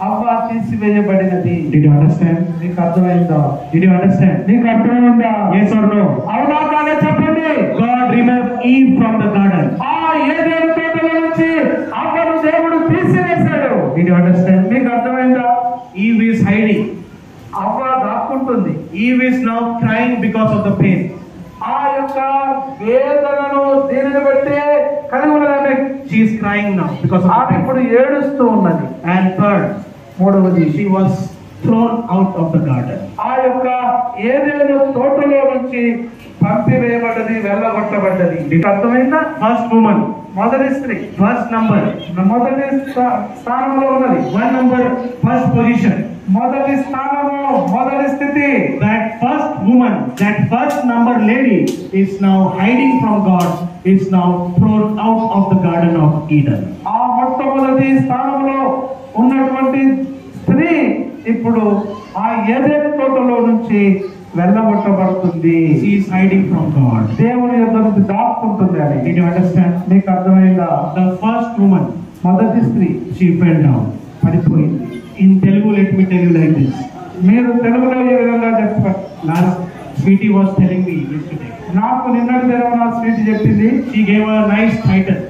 అవ్వ తీసివేయబడినది. Did you understand? మీకు అర్థమైందా? Did you understand? మీకు అర్థమైందా? Yes or no? అవునా కాదా చెప్పండి. God removed Eve from the garden. ఆ ఏదైనా తోటలో నుంచి అవ్వను దేవుడు తీసివేశాడు. Did you understand? మీకు అర్థమైందా? Eve is hiding. అవ్వ దాక్కుంటుంది. Eve is now crying because of the pain. ఆ యొక్క వేదనను దీనిని బట్టి కలిగి ఉన్నది. She is crying now because of the ఆమె pain. ఇప్పుడు ఏడుస్తూ ఉన్నది. And third, మూడవది, she was thrown out of the garden. ఆ యొక్క ఏదైనా తోటలో నుంచి పంపివేయబడ్డది, వెళ్ళగొట్టబడ్డది. మీకు అర్థమైందా? First woman, మొదటి స్త్రీ first number, మొదటి స్థానంలో ఉన్నది. one number, first position. మొదటి స్థానము, మొదటి స్థితి. That first woman, that first number lady is now hiding from God, is now thrown out of the Garden of Eden. ఆ మొట్టమొదటి స్థానంలో ఉన్నటువంటి స్త్రీ ఇప్పుడు ఆ ఏదైనా తోటలో నుంచి వెళ్ళగొట్టబడుతుంది. She is hiding from God. దేవుని యొద్ద నుంచి దాక్కుంటుంది అని. Did you understand? మీకు అర్థమైందా? The first woman, మొదటి స్త్రీ she fell down, పడిపోయింది. In Telugu, let me tell you like this. మీరు తెలుగులో ఈ విధంగా చెప్పారు. Last Sweetie was telling me yesterday. నాకు నిన్నటి దినం నా స్వీట్ చెప్పింది. She gave a nice title.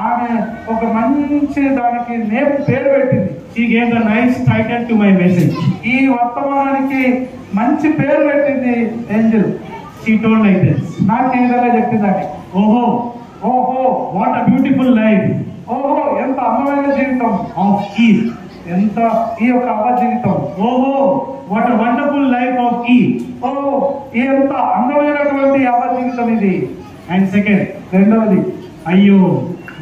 ఆమె ఒక మంచి దానికి నేమ్ పేరు పెట్టింది. She gave the nice title to my message. ఈ వర్తమానానికి మంచి పేరు పెట్టింది Angel. She told like this. నాకు ఈ విధంగా చెప్పిందని. ఓహో, ఓహో, what a beautiful life ఓహో, ఎంత అందమైన జీవితం of Eve. ఎంత ఈ యొక్క అవ్వ జీవితం. ఓహో, what a wonderful life of Eve. ఓ, ఎంత అందమైనటువంటి అవ్వ జీవితం ఇది. And second, రెండవది, అయ్యో,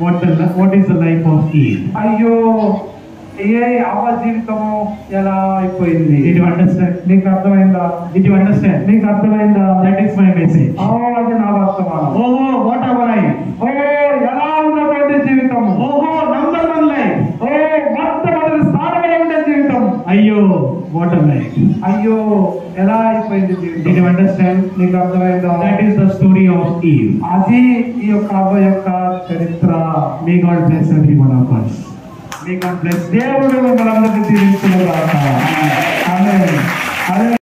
what is the life of Eve. అయ్యో, ఏ అవ్వ జీవితము ఎలా అయిపోయింది. Did you understand? నీకు అర్థమైందా? Did you understand? నీకు అర్థమైందా? That is my message. అది నా వర్తమానం. ఓహో, what our life. ఓ, ఎలా ఉన్నటువంటి జీవితం. ఓహో, number one life. ఓ, మొట్టమొదటి స్థానంలో ఉండే జీవితం. అయ్యో, what a life. అయ్యో, ఎలా అయిపోయింది Did జీవితం. you understand? నీకు అర్థమైందా? That is the story of Eve. అది ఈ యొక్క అవ్వ యొక్క చరిత్ర. May God bless every one of us. May God bless. దేవుడు మిమ్మల్ని అందరికీ దీవించును గాక. ఆమేన్.